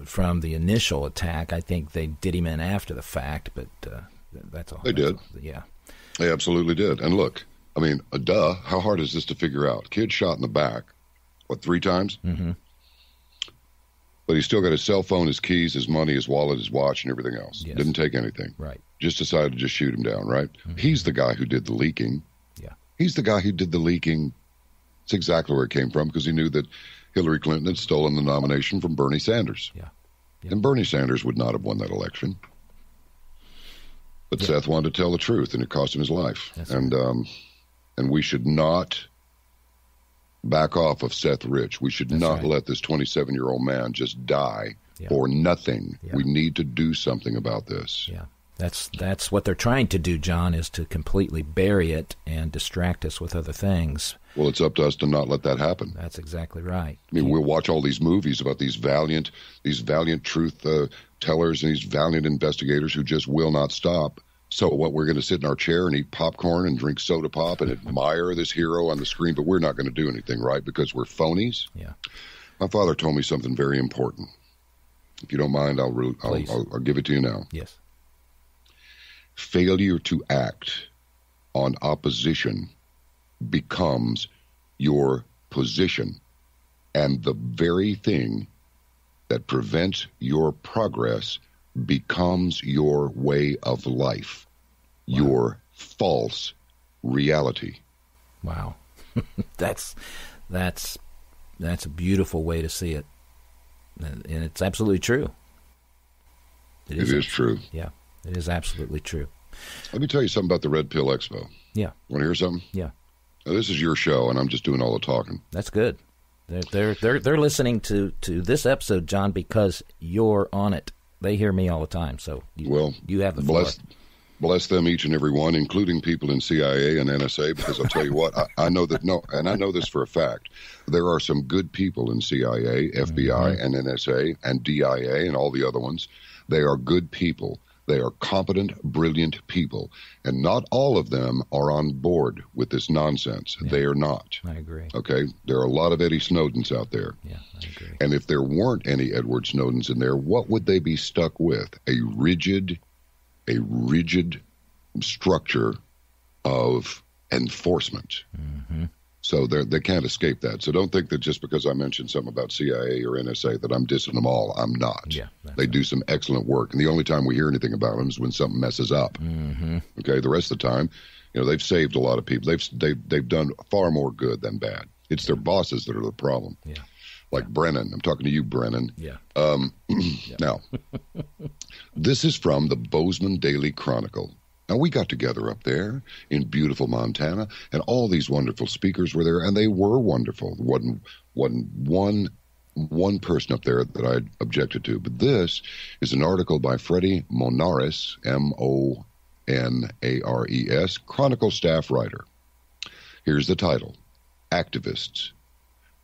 from the initial attack. I think they did him in after the fact, but that's all. They did. Yeah. They absolutely did. And look, how hard is this to figure out? Kid shot in the back, 3 times? Mm-hmm. But he's still got his cell phone, his keys, his money, his wallet, his watch, and everything else. Yes. Didn't take anything. Right. Just decided to just shoot him down, right? Mm-hmm. He's the guy who did the leaking. Yeah. He's the guy who did the leaking. It's exactly where it came from, because he knew that Hillary Clinton had stolen the nomination from Bernie Sanders. Yeah. And Bernie Sanders would not have won that election. But Seth wanted to tell the truth, and it cost him his life. That's right. And we should not back off of Seth Rich. We should not let this 27-year-old man just die for nothing. Yeah. We need to do something about this. Yeah, that's what they're trying to do, John, is to completely bury it and distract us with other things. Well, it's up to us to not let that happen. That's exactly right. We'll watch all these movies about these valiant truth tellers and these valiant investigators who just will not stop. So what, we're going to sit in our chair and eat popcorn and drink soda pop and admire this hero on the screen, but we're not going to do anything, right? Because we're phonies? Yeah. My father told me something very important. If you don't mind, I'll give it to you now. Yes. Failure to act on opposition becomes your position, and the very thing that prevents your progress becomes your way of life, your false reality. Wow. That's a beautiful way to see it. And it's absolutely true. It is true. Yeah, it is absolutely true. Let me tell you something about the Red Pill Expo. Yeah. Want to hear something? Yeah. Now, this is your show, and I'm just doing all the talking. That's good. They're listening to this episode, John, because you're on it. They hear me all the time, so you have the floor. Bless them, each and every one, including people in CIA and NSA, because I'll tell you what, I know that, and I know this for a fact, there are some good people in CIA, FBI, and NSA, and DIA, and all the other ones. They are good people. They are competent, brilliant people, and not all of them are on board with this nonsense. Yeah. They are not. I agree. Okay? There are a lot of Eddie Snowdens out there. Yeah, I agree. And if there weren't any Edward Snowdens in there, what would they be stuck with? A rigid structure of enforcement. Mm-hmm. So they can't escape that. So don't think that just because I mentioned something about CIA or NSA that I'm dissing them all. I'm not. Yeah, they do some excellent work, and the only time we hear anything about them is when something messes up. Mm-hmm. Okay, the rest of the time, they've saved a lot of people. They've done far more good than bad. It's their bosses that are the problem. Yeah. Like Brennan. I'm talking to you, Brennan. Yeah. Now, this is from the Bozeman Daily Chronicle. Now, we got together up there in beautiful Montana, and all these wonderful speakers were there, and they were wonderful. There wasn't one person up there that I objected to. But this is an article by Freddie Monares, Monares, Chronicle staff writer. Here's the title: Activists.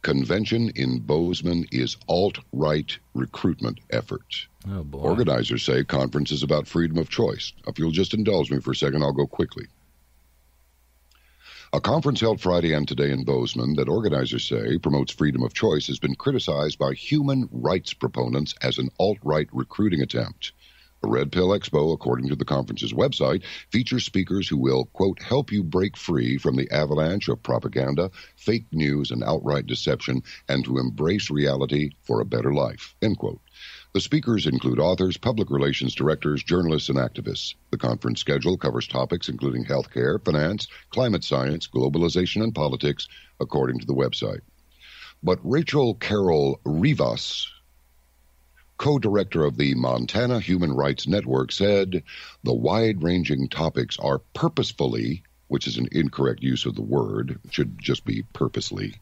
Convention in Bozeman is alt-right recruitment effort. Oh, boy. Organizers say conference is about freedom of choice. If you'll just indulge me for a second, I'll go quickly. A conference held Friday and today in Bozeman that organizers say promotes freedom of choice has been criticized by human rights proponents as an alt-right recruiting attempt. The Red Pill Expo, according to the conference's website, features speakers who will, quote, help you break free from the avalanche of propaganda, fake news, and outright deception, and to embrace reality for a better life, end quote. The speakers include authors, public relations directors, journalists, and activists. The conference schedule covers topics including healthcare, finance, climate science, globalization, and politics, according to the website. But Rachel Carol Rivas, co-director of the Montana Human Rights Network, said the wide-ranging topics are purposefully, which is an incorrect use of the word, it should just be purposely,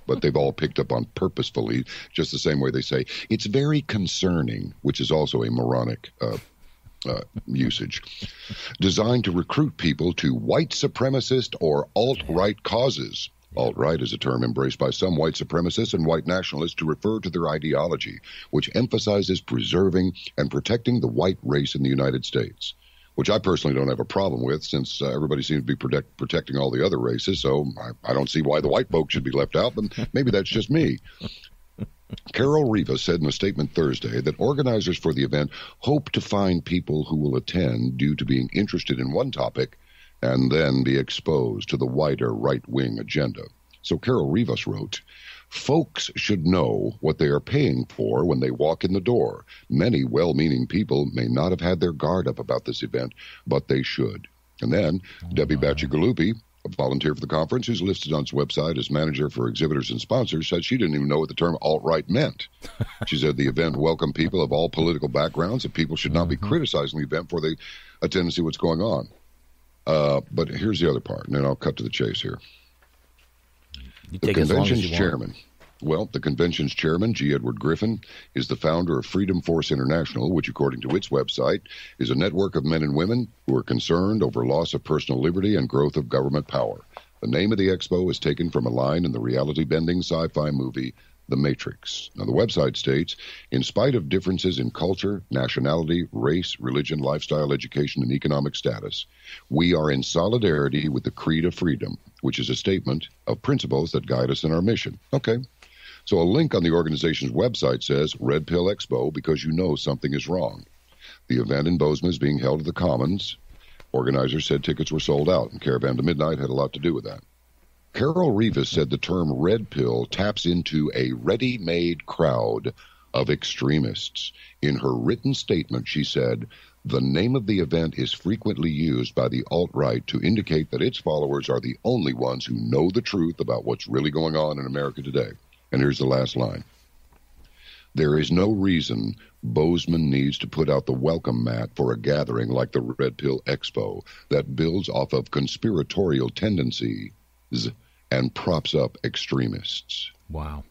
but they've all picked up on purposefully, just the same way they say, it's very concerning, which is also a moronic usage, designed to recruit people to white supremacist or alt-right causes. Alt-right is a term embraced by some white supremacists and white nationalists to refer to their ideology, which emphasizes preserving and protecting the white race in the United States, which I personally don't have a problem with since everybody seems to be protecting all the other races, so I don't see why the white folks should be left out, but maybe that's just me. Carol Rivas said in a statement Thursday that organizers for the event hope to find people who will attend due to being interested in one topic and then be exposed to the wider right-wing agenda. So Carol Rivas wrote, folks should know what they are paying for when they walk in the door. Many well-meaning people may not have had their guard up about this event, but they should. And then Debbie Bacigalupi, a volunteer for the conference who's listed on its website as manager for exhibitors and sponsors, said she didn't even know what the term alt-right meant. She said the event welcomed people of all political backgrounds and people should not be criticizing the event before they attend to see what's going on. But here's the other part, and then I'll cut to the chase here. The convention's chairman, the convention's chairman, G. Edward Griffin, is the founder of Freedom Force International, which, according to its website, is a network of men and women who are concerned over loss of personal liberty and growth of government power. The name of the expo is taken from a line in the reality-bending sci-fi movie The Matrix. Now, the website states, in spite of differences in culture, nationality, race, religion, lifestyle, education, and economic status, we are in solidarity with the Creed of Freedom, which is a statement of principles that guide us in our mission. Okay. So a link on the organization's website says, Red Pill Expo, because you know something is wrong. The event in Bozeman is being held at the Commons. Organizers said tickets were sold out, and Caravan-to-Midnight had a lot to do with that. Carol Rivas said the term red pill taps into a ready-made crowd of extremists. In her written statement, she said, the name of the event is frequently used by the alt-right to indicate that its followers are the only ones who know the truth about what's really going on in America today. And here's the last line. There is no reason Bozeman needs to put out the welcome mat for a gathering like the Red Pill Expo that builds off of conspiratorial tendencies and props up extremists. Wow.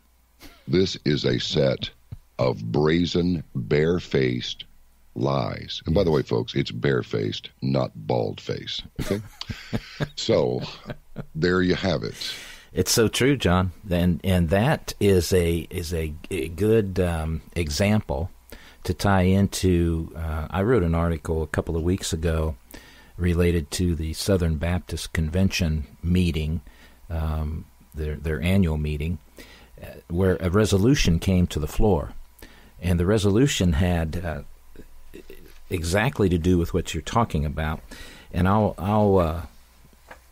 This is a set of brazen, barefaced lies. And by the way, folks, it's barefaced, not bald-faced. Okay? So there you have it. It's so true, John, and that is a good example to tie into. I wrote an article a couple of weeks ago related to the Southern Baptist Convention meeting, their annual meeting, where a resolution came to the floor, and the resolution had exactly to do with what you're talking about, and I'll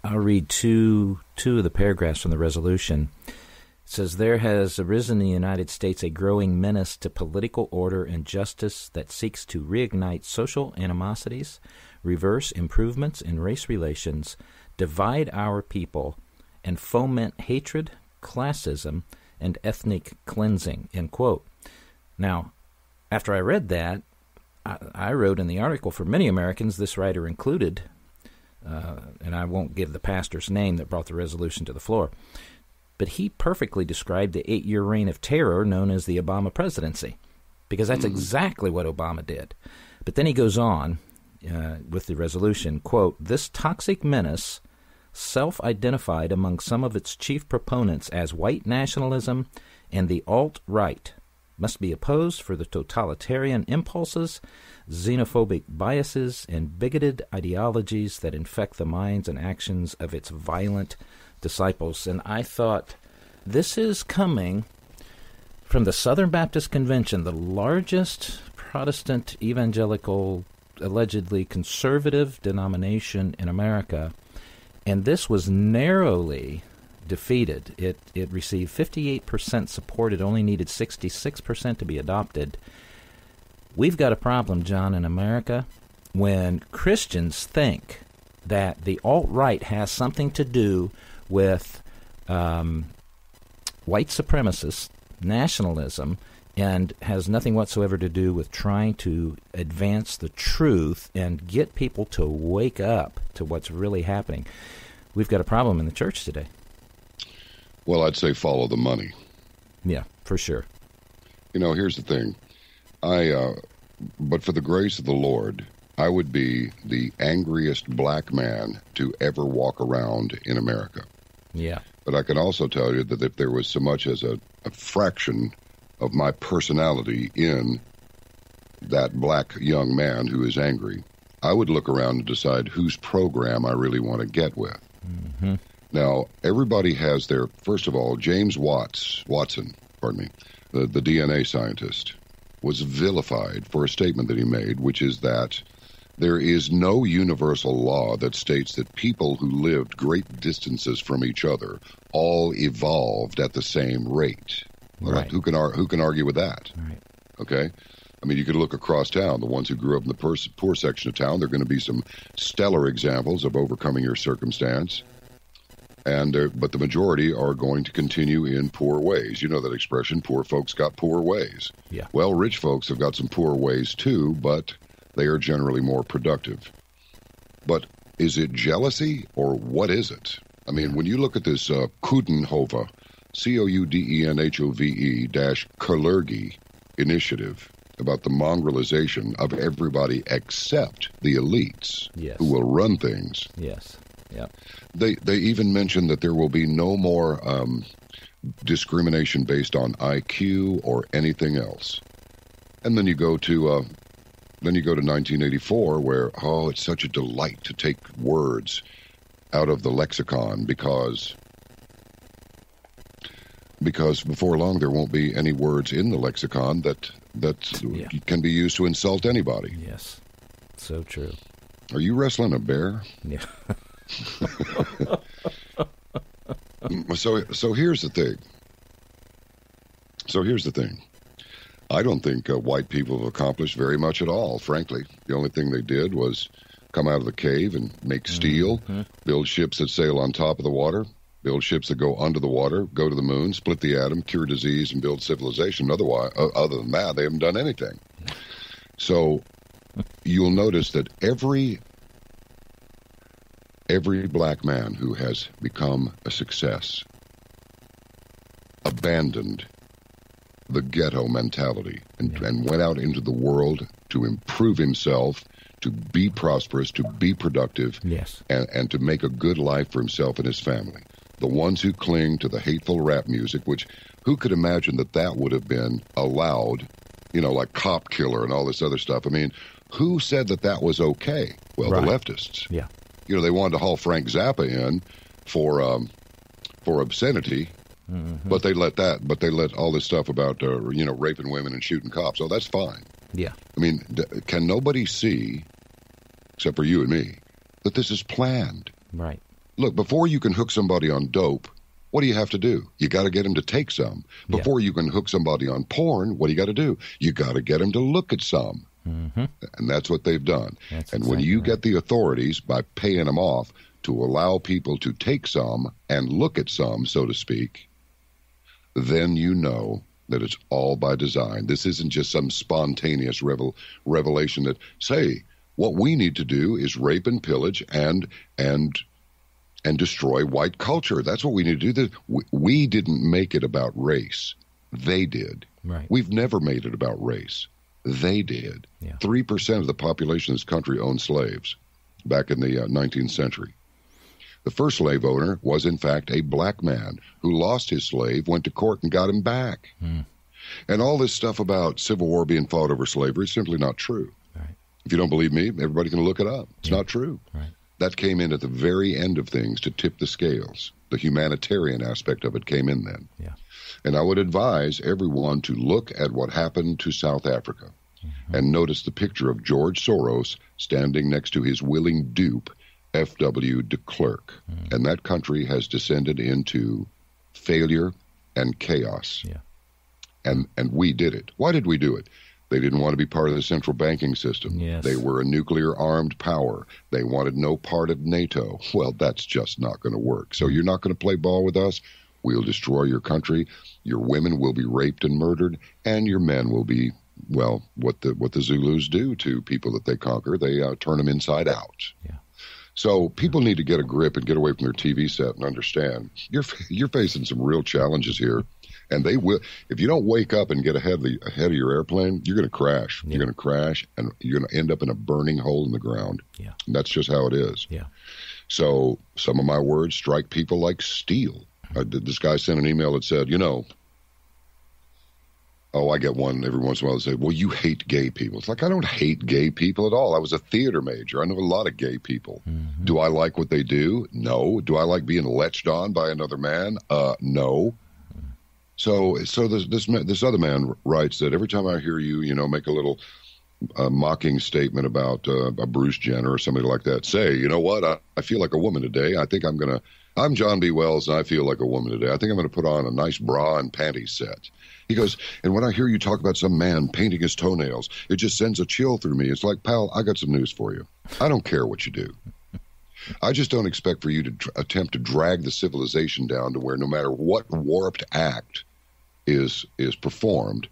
read two two of the paragraphs from the resolution. It says, there has arisen in the United States a growing menace to political order and justice that seeks to reignite social animosities, reverse improvements in race relations, divide our people, and foment hatred, classism, and ethnic cleansing, end quote. Now, after I read that, I wrote in the article, for many Americans, this writer included, and I won't give the pastor's name that brought the resolution to the floor, but he perfectly described the 8-year reign of terror known as the Obama presidency, because that's exactly what Obama did. But then he goes on with the resolution, quote, this toxic menace, self-identified among some of its chief proponents as white nationalism and the alt-right, must be opposed for the totalitarian impulses, xenophobic biases, and bigoted ideologies that infect the minds and actions of its violent disciples. And I thought, this is coming from the Southern Baptist Convention, the largest Protestant evangelical, allegedly conservative denomination in America, and this was narrowly defeated. It received 58% support. It only needed 66% to be adopted. We've got a problem, John, in America when Christians think that the alt-right has something to do with white supremacist nationalism and has nothing whatsoever to do with trying to advance the truth and get people to wake up to what's really happening. We've got a problem in the church today. Well, I'd say follow the money. Yeah, for sure. You know, here's the thing. But for the grace of the Lord, I would be the angriest black man to ever walk around in America. Yeah. But I can also tell you that if there was so much as a fraction of my personality in that black young man who is angry, I would look around and decide whose program I really want to get with. Mm-hmm. Now, everybody has their, first of all, James Watson, the DNA scientist, was vilified for a statement that he made, which is that there is no universal law that states that people who lived great distances from each other all evolved at the same rate. Right. Who can argue with that? Right. Okay? I mean, you could look across town. The ones who grew up in the poor section of town, there are going to be some stellar examples of overcoming your circumstance. But the majority are going to continue in poor ways. You know that expression, poor folks got poor ways. Yeah. Well, rich folks have got some poor ways too, but they are generally more productive. But is it jealousy or what is it? I mean, when you look at this Coudenhove, Coudenhove-Kalergi initiative about the mongrelization of everybody except the elites yes. who will run things. Yes. Yep. They even mentioned that there will be no more discrimination based on IQ or anything else. And then you go to 1984, where it's such a delight to take words out of the lexicon because before long there won't be any words in the lexicon that can be used to insult anybody. Yes, so true. Are you wrestling a bear? Yeah. So here's the thing. I don't think white people have accomplished very much at all, frankly. The only thing they did was come out of the cave and make steel, build ships that sail on top of the water, build ships that go under the water, go to the moon, split the atom, cure disease, and build civilization. Otherwise, other than that, they haven't done anything. So you'll notice that every black man who has become a success abandoned the ghetto mentality and went out into the world to improve himself, to be prosperous, to be productive, yes, and to make a good life for himself and his family. The ones who cling to the hateful rap music, which who could imagine that would have been allowed, like Cop Killer and all this other stuff. I mean, who said that was okay? Well, right. The leftists. Yeah. They wanted to haul Frank Zappa in for obscenity, but they let all this stuff about raping women and shooting cops. Oh, that's fine. Yeah. I mean, can nobody see, except for you and me, that this is planned? Right. Look, before you can hook somebody on dope, what do you have to do? You got to get them to take some. Before you can hook somebody on porn, what do you got to do? You got to get them to look at some. Mm-hmm. And that's what they've done. When you get the authorities, by paying them off, to allow people to take some and look at some, so to speak, then you know that it's all by design. This isn't just some spontaneous revelation that, say, what we need to do is rape and pillage and destroy white culture. That's what we need to do. We didn't make it about race. They did. Right. We've never made it about race. They did. 3% of the population of this country owned slaves back in the 19th century. The first slave owner was, in fact, a black man who lost his slave, went to court, and got him back. And all this stuff about Civil War being fought over slavery is simply not true. Right. If you don't believe me, everybody can look it up. It's not true. Right. That came in at the very end of things to tip the scales. The humanitarian aspect of it came in then. Yeah. And I would advise everyone to look at what happened to South Africa and notice the picture of George Soros standing next to his willing dupe, F.W. de Klerk. And that country has descended into failure and chaos. Yeah. And we did it. Why did we do it? They didn't want to be part of the central banking system. Yes. They were a nuclear-armed power. They wanted no part of NATO. Well, that's just not going to work. So you're not going to play ball with us? We'll destroy your country. Your women will be raped and murdered, and your men will be, well, what the Zulus do to people that they conquer. They turn them inside out. Yeah. So people need to get a grip and get away from their TV set and understand you're facing some real challenges here. And they will. If you don't wake up and get ahead of your airplane, you're going to crash. Yeah. You're going to crash, and you're going to end up in a burning hole in the ground. Yeah, and that's just how it is. Yeah. So some of my words strike people like steel. This guy sent an email that said, I get one every once in a while that say, well, you hate gay people. It's like, I don't hate gay people at all. I was a theater major. I know a lot of gay people. Mm-hmm. Do I like what they do? No. Do I like being leched on by another man? No. So this other man writes that every time I hear you, make a little mocking statement about a Bruce Jenner or somebody like that, say, you know what, I feel like a woman today. I think I'm John B. Wells, and I feel like a woman today. I think I'm going to put on a nice bra and panties set. He goes, and when I hear you talk about some man painting his toenails, it just sends a chill through me. It's like, pal, I got some news for you. I don't care what you do. I just don't expect for you to attempt to drag the civilization down to where no matter what warped act is performed,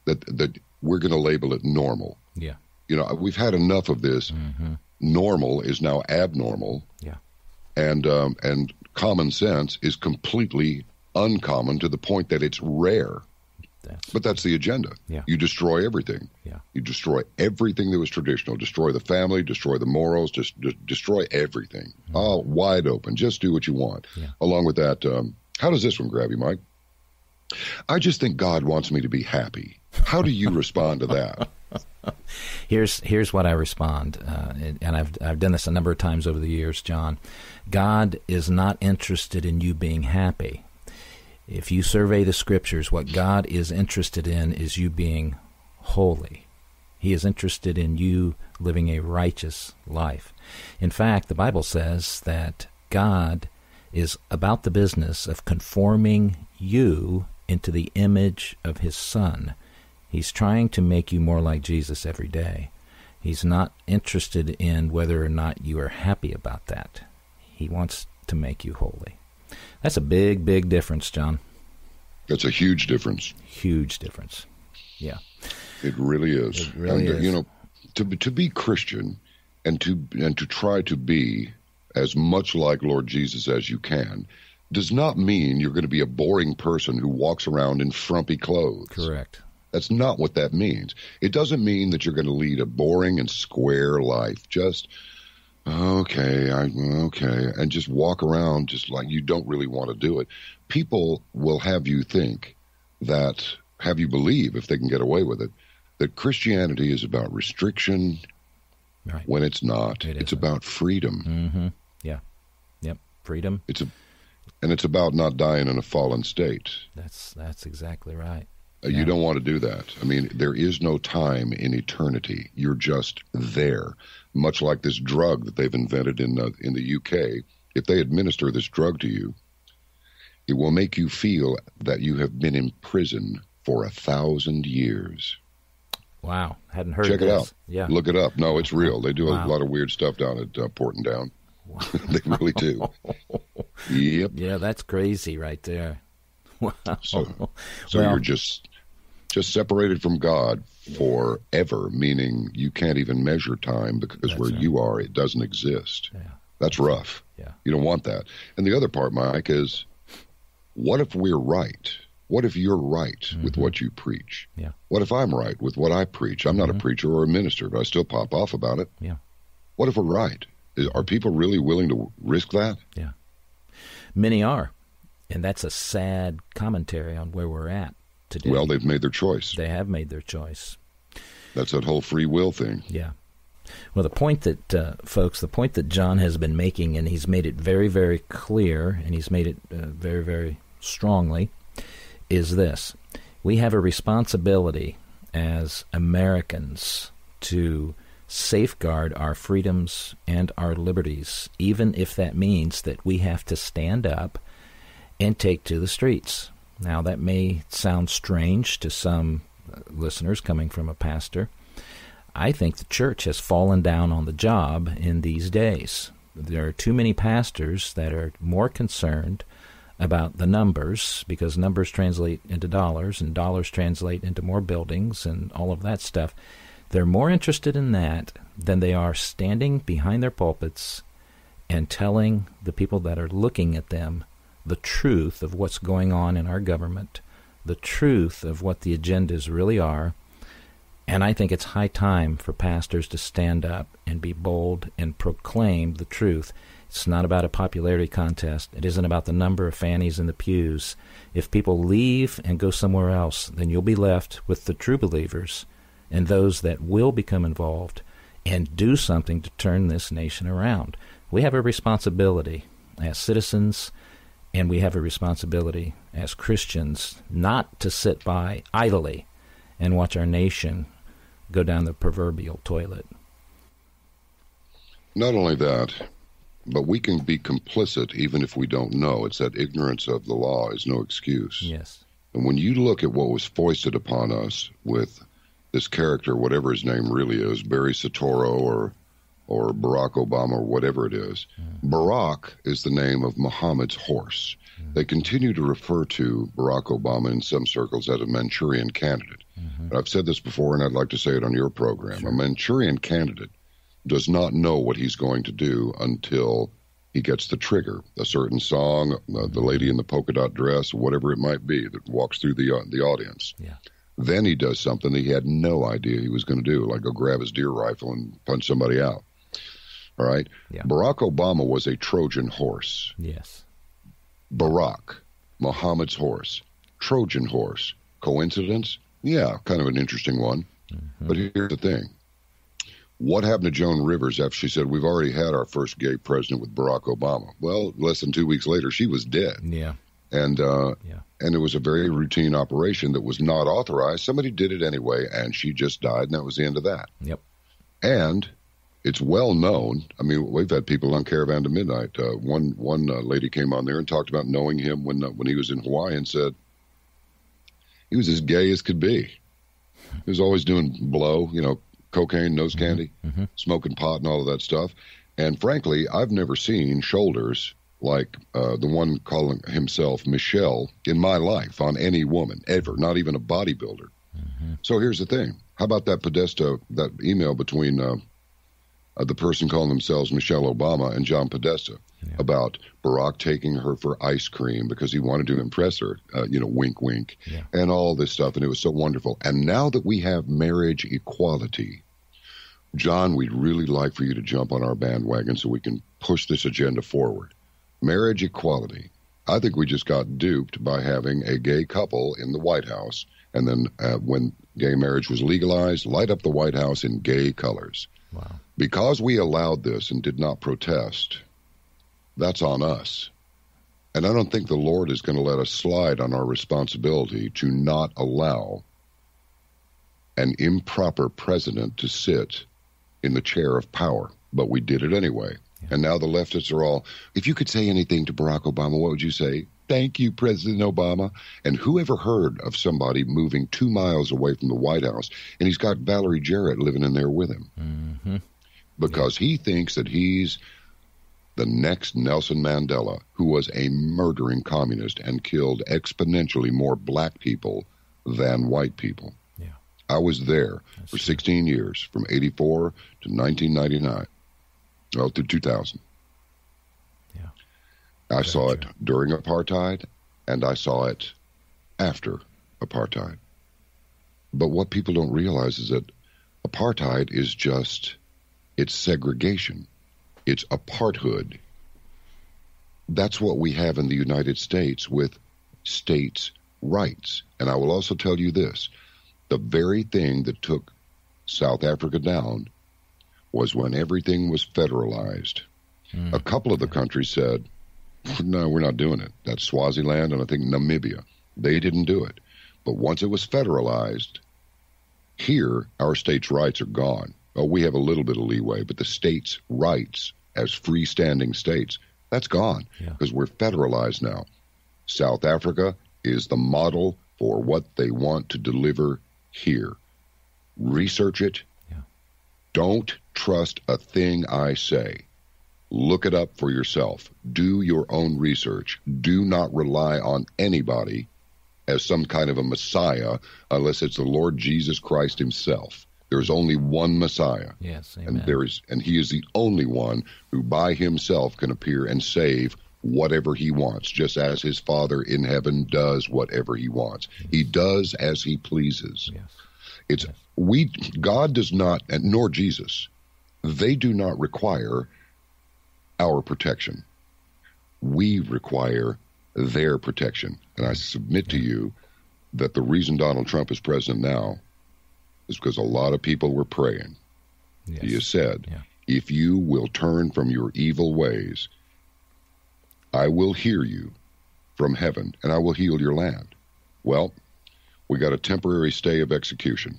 that we're going to label it normal. Yeah. We've had enough of this. Mm-hmm. Normal is now abnormal. Yeah. And common sense is completely uncommon to the point that it's rare. But that's the agenda. Yeah. You destroy everything. Yeah. You destroy everything that was traditional. Destroy the family, destroy the morals, just destroy everything. Mm-hmm. All wide open. Just do what you want. Yeah. Along with that, how does this one grab you, Mike? I just think God wants me to be happy. How do you respond to that? Here's what I respond, and I've done this a number of times over the years, John. God is not interested in you being happy. If you survey the Scriptures, what God is interested in is you being holy. He is interested in you living a righteous life. In fact, the Bible says that God is about the business of conforming you into the image of His Son. He's trying to make you more like Jesus every day. He's not interested in whether or not you are happy about that. He wants to make you holy. That's a big, big difference, John. That's a huge difference. Huge difference. Yeah. It really is. It really is. To be Christian and to try to be as much like Lord Jesus as you can does not mean you're going to be a boring person who walks around in frumpy clothes. Correct. That's not what that means. It doesn't mean that you're going to lead a boring and square life. Just, okay, and just walk around just like you don't really want to do it. People will have you believe, if they can get away with it, that Christianity is about restriction, right, when it's not. It's about freedom. Mm-hmm. Yeah. Yep. Freedom. It's about not dying in a fallen state. That's exactly right. You don't want to do that. I mean, there is no time in eternity. You're just there. Much like this drug that they've invented in the UK if they administer this drug to you, it will make you feel that you have been in prison for 1,000 years. Wow. Hadn't heard Check this. it out. Yeah. Look it up. No, it's real. They do a lot of weird stuff down at Porton Down. Wow. They really do. Yep. Yeah, that's crazy right there. Wow. So you're just separated from God forever, meaning you can't even measure time because where you are, it doesn't exist. Yeah. That's rough. Yeah. You don't want that. And the other part, Mike, is what if we're right? What if you're right with what you preach? Yeah. What if I'm right with what I preach? I'm not a preacher or a minister, but I still pop off about it. Yeah. What if we're right? Are people really willing to risk that? Yeah. Many are. And that's a sad commentary on where we're at today. Well, they've made their choice. They have made their choice. That's that whole free will thing. Yeah. Well, the point that, folks, the point that John has been making, and he's made it very, very clear, and he's made it very, very strongly, is this. We have a responsibility as Americans to safeguard our freedoms and our liberties, even if that means that we have to stand up and take to the streets. Now, that may sound strange to some listeners coming from a pastor. I think the church has fallen down on the job in these days. There are too many pastors that are more concerned about the numbers, because numbers translate into dollars, and dollars translate into more buildings and all of that stuff. They're more interested in that than they are standing behind their pulpits and telling the people that are looking at them the truth of what's going on in our government, the truth of what the agendas really are. And I think it's high time for pastors to stand up and be bold and proclaim the truth. It's not about a popularity contest. It isn't about the number of fannies in the pews. If people leave and go somewhere else, then you'll be left with the true believers and those that will become involved and do something to turn this nation around. We have a responsibility as citizens, and we have a responsibility as Christians not to sit by idly and watch our nation go down the proverbial toilet. Not only that, but we can be complicit even if we don't know. It's that ignorance of the law is no excuse. Yes. And when you look at what was foisted upon us with this character, whatever his name really is, Barry Soetoro or Barack Obama or whatever it is, Barack is the name of Muhammad's horse. They continue to refer to Barack Obama in some circles as a Manchurian candidate. And I've said this before, and I'd like to say it on your program. Sure. A Manchurian candidate does not know what he's going to do until he gets the trigger. A certain song, the lady in the polka dot dress, whatever it might be, that walks through the audience. Yeah. Then he does something that he had no idea he was going to do, like go grab his deer rifle and punch somebody out. All right? Yeah. Barack Obama was a Trojan horse. Yes. Barack, Muhammad's horse, Trojan horse. Coincidence? Yeah, kind of an interesting one. But here's the thing. What happened to Joan Rivers after she said, we've already had our first gay president with Barack Obama? Well, less than 2 weeks later, she was dead. Yeah. And it was a very routine operation that was not authorized. Somebody did it anyway, and she just died, and that was the end of that. Yep. And it's well known. I mean, we've had people on Caravan to Midnight. One lady came on there and talked about knowing him when he was in Hawaii and said he was as gay as could be. He was always doing blow, cocaine, nose candy, smoking pot and all of that stuff. And frankly, I've never seen shoulders like the one calling himself Michelle in my life on any woman, ever, not even a bodybuilder. So here's the thing. How about that Podesta, that email between the person calling themselves Michelle Obama and John Podesta about Barack taking her for ice cream because he wanted to impress her, wink, wink, and all this stuff. And it was so wonderful. And now that we have marriage equality, John, we'd really like for you to jump on our bandwagon so we can push this agenda forward. Marriage equality. I think we just got duped by having a gay couple in the White House. And then when gay marriage was legalized, light up the White House in gay colors. Wow. Because we allowed this and did not protest, that's on us. And I don't think the Lord is going to let us slide on our responsibility to not allow an improper president to sit in the chair of power. But we did it anyway. And now the leftists are all, if you could say anything to Barack Obama, what would you say? Thank you, President Obama. And who ever heard of somebody moving 2 miles away from the White House, and he's got Valerie Jarrett living in there with him? Mm-hmm. Because he thinks that he's the next Nelson Mandela, who was a murdering communist and killed exponentially more black people than white people. Yeah. I was there for 16 years, from 84 to 1999. Well, through 2000. Yeah. I saw it during apartheid, and I saw it after apartheid. But what people don't realize is that apartheid is just, it's segregation. It's aparthood. That's what we have in the United States with states' rights. And I will also tell you this. The very thing that took South Africa down was when everything was federalized. A couple of the countries said, no, we're not doing it. That's Swaziland and I think Namibia. They didn't do it. But once it was federalized, here our states' rights are gone. Oh, we have a little bit of leeway, but the states' rights as freestanding states, that's gone because we're federalized now. South Africa is the model for what they want to deliver here. Research it. Don't trust a thing I say. Look it up for yourself. Do your own research. Do not rely on anybody as some kind of a Messiah unless it's the Lord Jesus Christ himself. There's only one Messiah. Yes, amen. And he is the only one who by himself can appear and save whatever he wants, just as his Father in heaven does whatever he wants. He does as he pleases. It's God does not, nor Jesus, they do not require our protection. We require their protection. And I submit to you that the reason Donald Trump is president now is because a lot of people were praying. He has said, if you will turn from your evil ways, I will hear you from heaven and I will heal your land. Well, we got a temporary stay of execution.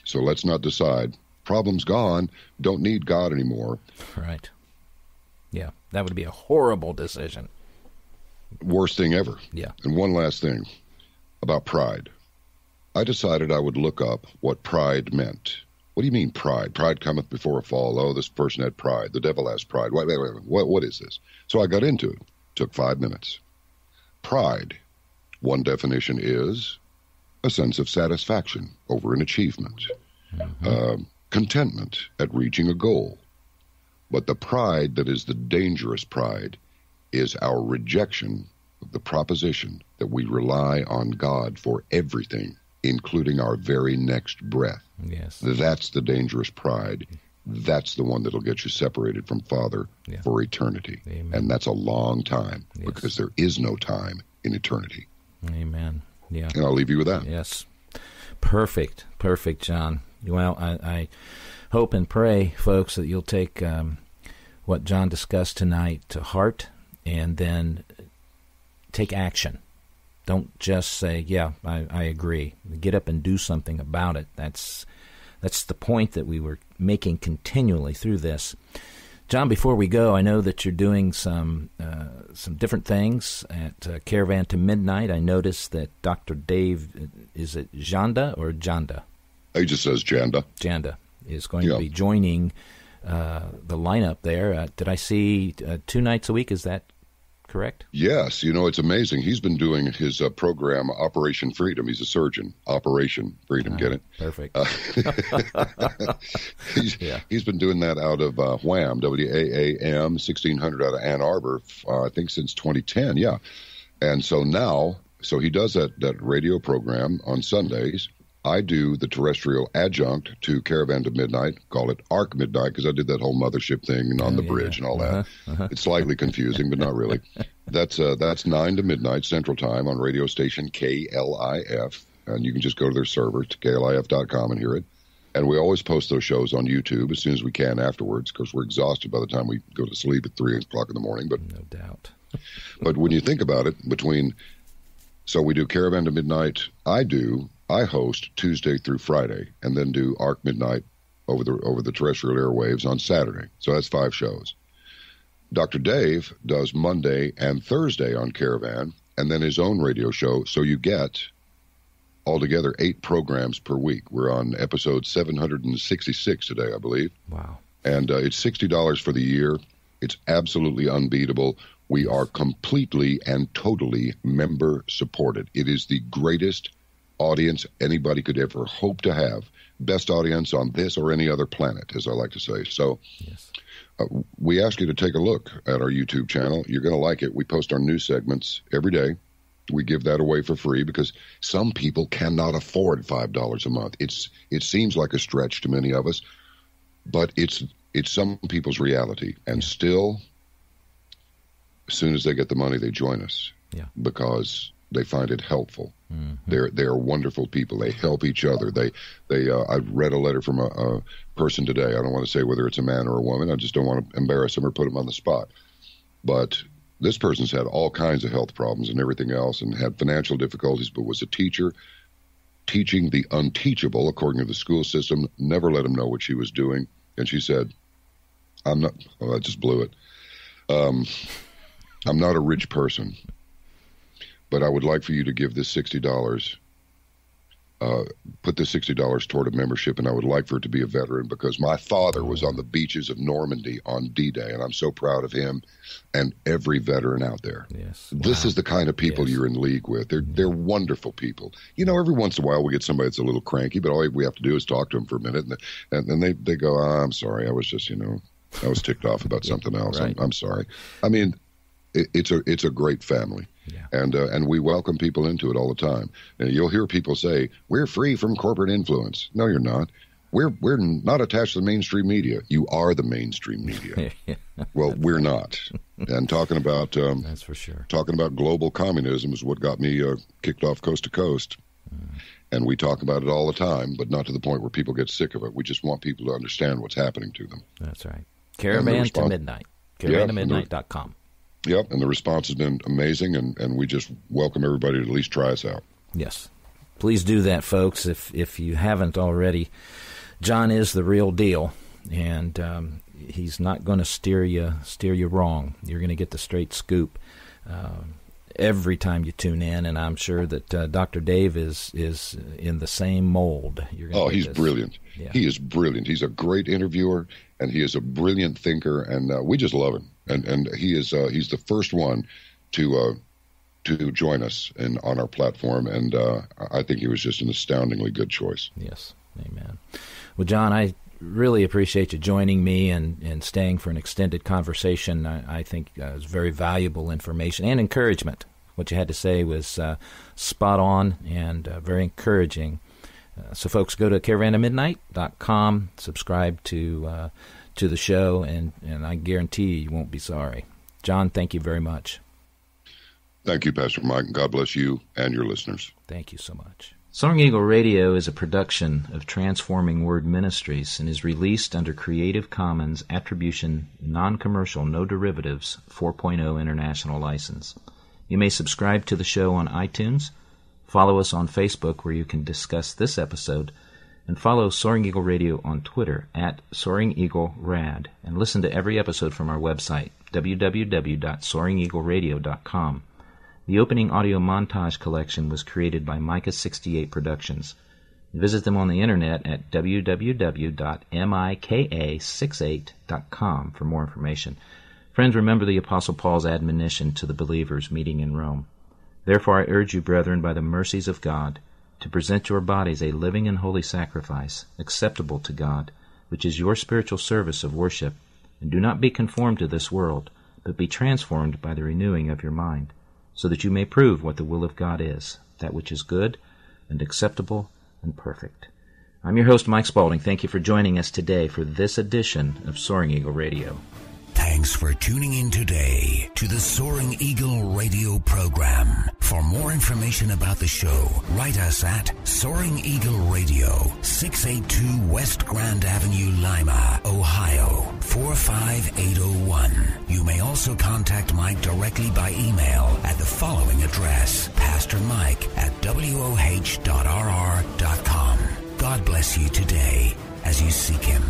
So let's not decide, problem's gone, don't need God anymore. Right. Yeah, that would be a horrible decision. Worst thing ever. Yeah. And one last thing about pride. I decided I would look up what pride meant. What do you mean pride? Pride cometh before a fall. Oh, this person had pride. The devil has pride. Wait, what is this? So I got into it. Took 5 minutes. Pride, one definition is a sense of satisfaction over an achievement, contentment at reaching a goal. But the pride that is the dangerous pride is our rejection of the proposition that we rely on God for everything, including our very next breath. Yes. That's the dangerous pride. That's the one that'll get you separated from Father for eternity. Amen. And that's a long time because there is no time in eternity. Amen. Yeah. And I'll leave you with that. Yes. Perfect, John. Well, I hope and pray, folks, that you'll take what John discussed tonight to heart and then take action. Don't just say, yeah, I agree. Get up and do something about it. That's the point that we were making continually through this. John, before we go, I know that you're doing some different things at Caravan-to-Midnight. I noticed that Dr. Dave, is it Janda or Janda? He just says Janda. Janda is going to be joining the lineup there. Did I see 2 nights a week? Is that correct? Yes. You know, it's amazing. He's been doing his program, Operation Freedom. He's a surgeon. Operation Freedom. Get it? Perfect. He's been doing that out of WHAM, WAAM, 1600 out of Ann Arbor, I think since 2010. Yeah. And so now, he does that radio program on Sundays. I do the terrestrial adjunct to Caravan-to-Midnight, call it ARK MIDNIGHT, because I did that whole mothership thing on the bridge and all that. It's slightly confusing, but not really. That's 9 to midnight Central Time on radio station KLIF, and you can just go to their server, to KLIF.com, and hear it. And we always post those shows on YouTube as soon as we can afterwards, because we're exhausted by the time we go to sleep at 3 o'clock in the morning. But no doubt. But when you think about it, so we do Caravan-to-Midnight, I host Tuesday through Friday, and then do ARK Midnight over the terrestrial airwaves on Saturday. So that's 5 shows. Dr. Dave does Monday and Thursday on Caravan, and then his own radio show. So you get altogether 8 programs per week. We're on episode 766 today, I believe. Wow. And it's $60 for the year. It's absolutely unbeatable. We are completely and totally member supported. It is the greatest audience anybody could ever hope to have. Best audience on this or any other planet, as I like to say. So yes. We ask you to take a look at our YouTube channel. You're going to like it. We post our news segments every day. We give that away for free because some people cannot afford $5 a month. It seems like a stretch to many of us, but it's some people's reality. And still, as soon as they get the money, they join us because they find it helpful. Mm-hmm. They're wonderful people. They help each other. I read a letter from a person today. I don't want to say whether it's a man or a woman. I just don't want to embarrass them or put them on the spot. But this person's had all kinds of health problems and everything else and had financial difficulties, but was a teacher teaching the unteachable, according to the school system, never let him know what she was doing. And she said, I just blew it. I'm not a rich person, but I would like for you to give this $60, put this $60 toward a membership, and I would like for it to be a veteran because my father was on the beaches of Normandy on D-Day, and I'm so proud of him and every veteran out there. Yes. This is the kind of people you're in league with. They're wonderful people. You know, every once in a while we get somebody that's a little cranky, but all we have to do is talk to them for a minute, and then they go, I'm sorry, I was just, I was ticked off about something else. Right. I'm sorry. I mean, it's a great family. Yeah. And we welcome people into it all the time. And you'll hear people say, we're free from corporate influence. No, you're not. We're not attached to the mainstream media. You are the mainstream media. Well, we're not. And talking about that's for sure. Talking about global communism is what got me kicked off coast to coast. And we talk about it all the time, but not to the point where people get sick of it. We just want people to understand what's happening to them. That's right. Caravan-to-midnight. Caravan-to-midnight.com. Yep, and the response has been amazing, and we just welcome everybody to at least try us out. Yes. Please do that, folks, if you haven't already. John is the real deal, and he's not going to steer you wrong. You're going to get the straight scoop every time you tune in, and I'm sure that Dr. Dave is in the same mold. He's brilliant. Yeah. He is brilliant. He's a great interviewer, and he is a brilliant thinker, and we just love him. And he is he's the first one to join us on our platform, and I think he was just an astoundingly good choice. Yes, amen. Well, John, I really appreciate you joining me and staying for an extended conversation. I think it was very valuable information and encouragement. What you had to say was spot on and very encouraging. So, folks, go to caravan-to-midnight.com, subscribe to the show, and I guarantee you won't be sorry. John, thank you very much. Thank you, Pastor Mike. God bless you and your listeners. Thank you so much. Soaring Eagle Radio is a production of Transforming Word Ministries and is released under Creative Commons Attribution, Non-Commercial, No Derivatives 4.0 International License. You may subscribe to the show on iTunes, follow us on Facebook where you can discuss this episode, and follow Soaring Eagle Radio on Twitter at Soaring Eagle Rad, and listen to every episode from our website, www.soaringeagleradio.com. The opening audio montage collection was created by Micah 68 Productions. Visit them on the internet at www.mika68.com for more information. Friends, remember the Apostle Paul's admonition to the believers meeting in Rome. Therefore I urge you, brethren, by the mercies of God, to present your bodies a living and holy sacrifice, acceptable to God, which is your spiritual service of worship. And do not be conformed to this world, but be transformed by the renewing of your mind, so that you may prove what the will of God is, that which is good and acceptable and perfect. I'm your host, Mike Spaulding. Thank you for joining us today for this edition of Soaring Eagle Radio. Thanks for tuning in today to the Soaring Eagle Radio program. For more information about the show, write us at Soaring Eagle Radio, 682 West Grand Avenue, Lima, Ohio, 45801. You may also contact Mike directly by email at the following address, pastormike@woh.rr.com. God bless you today as you seek Him.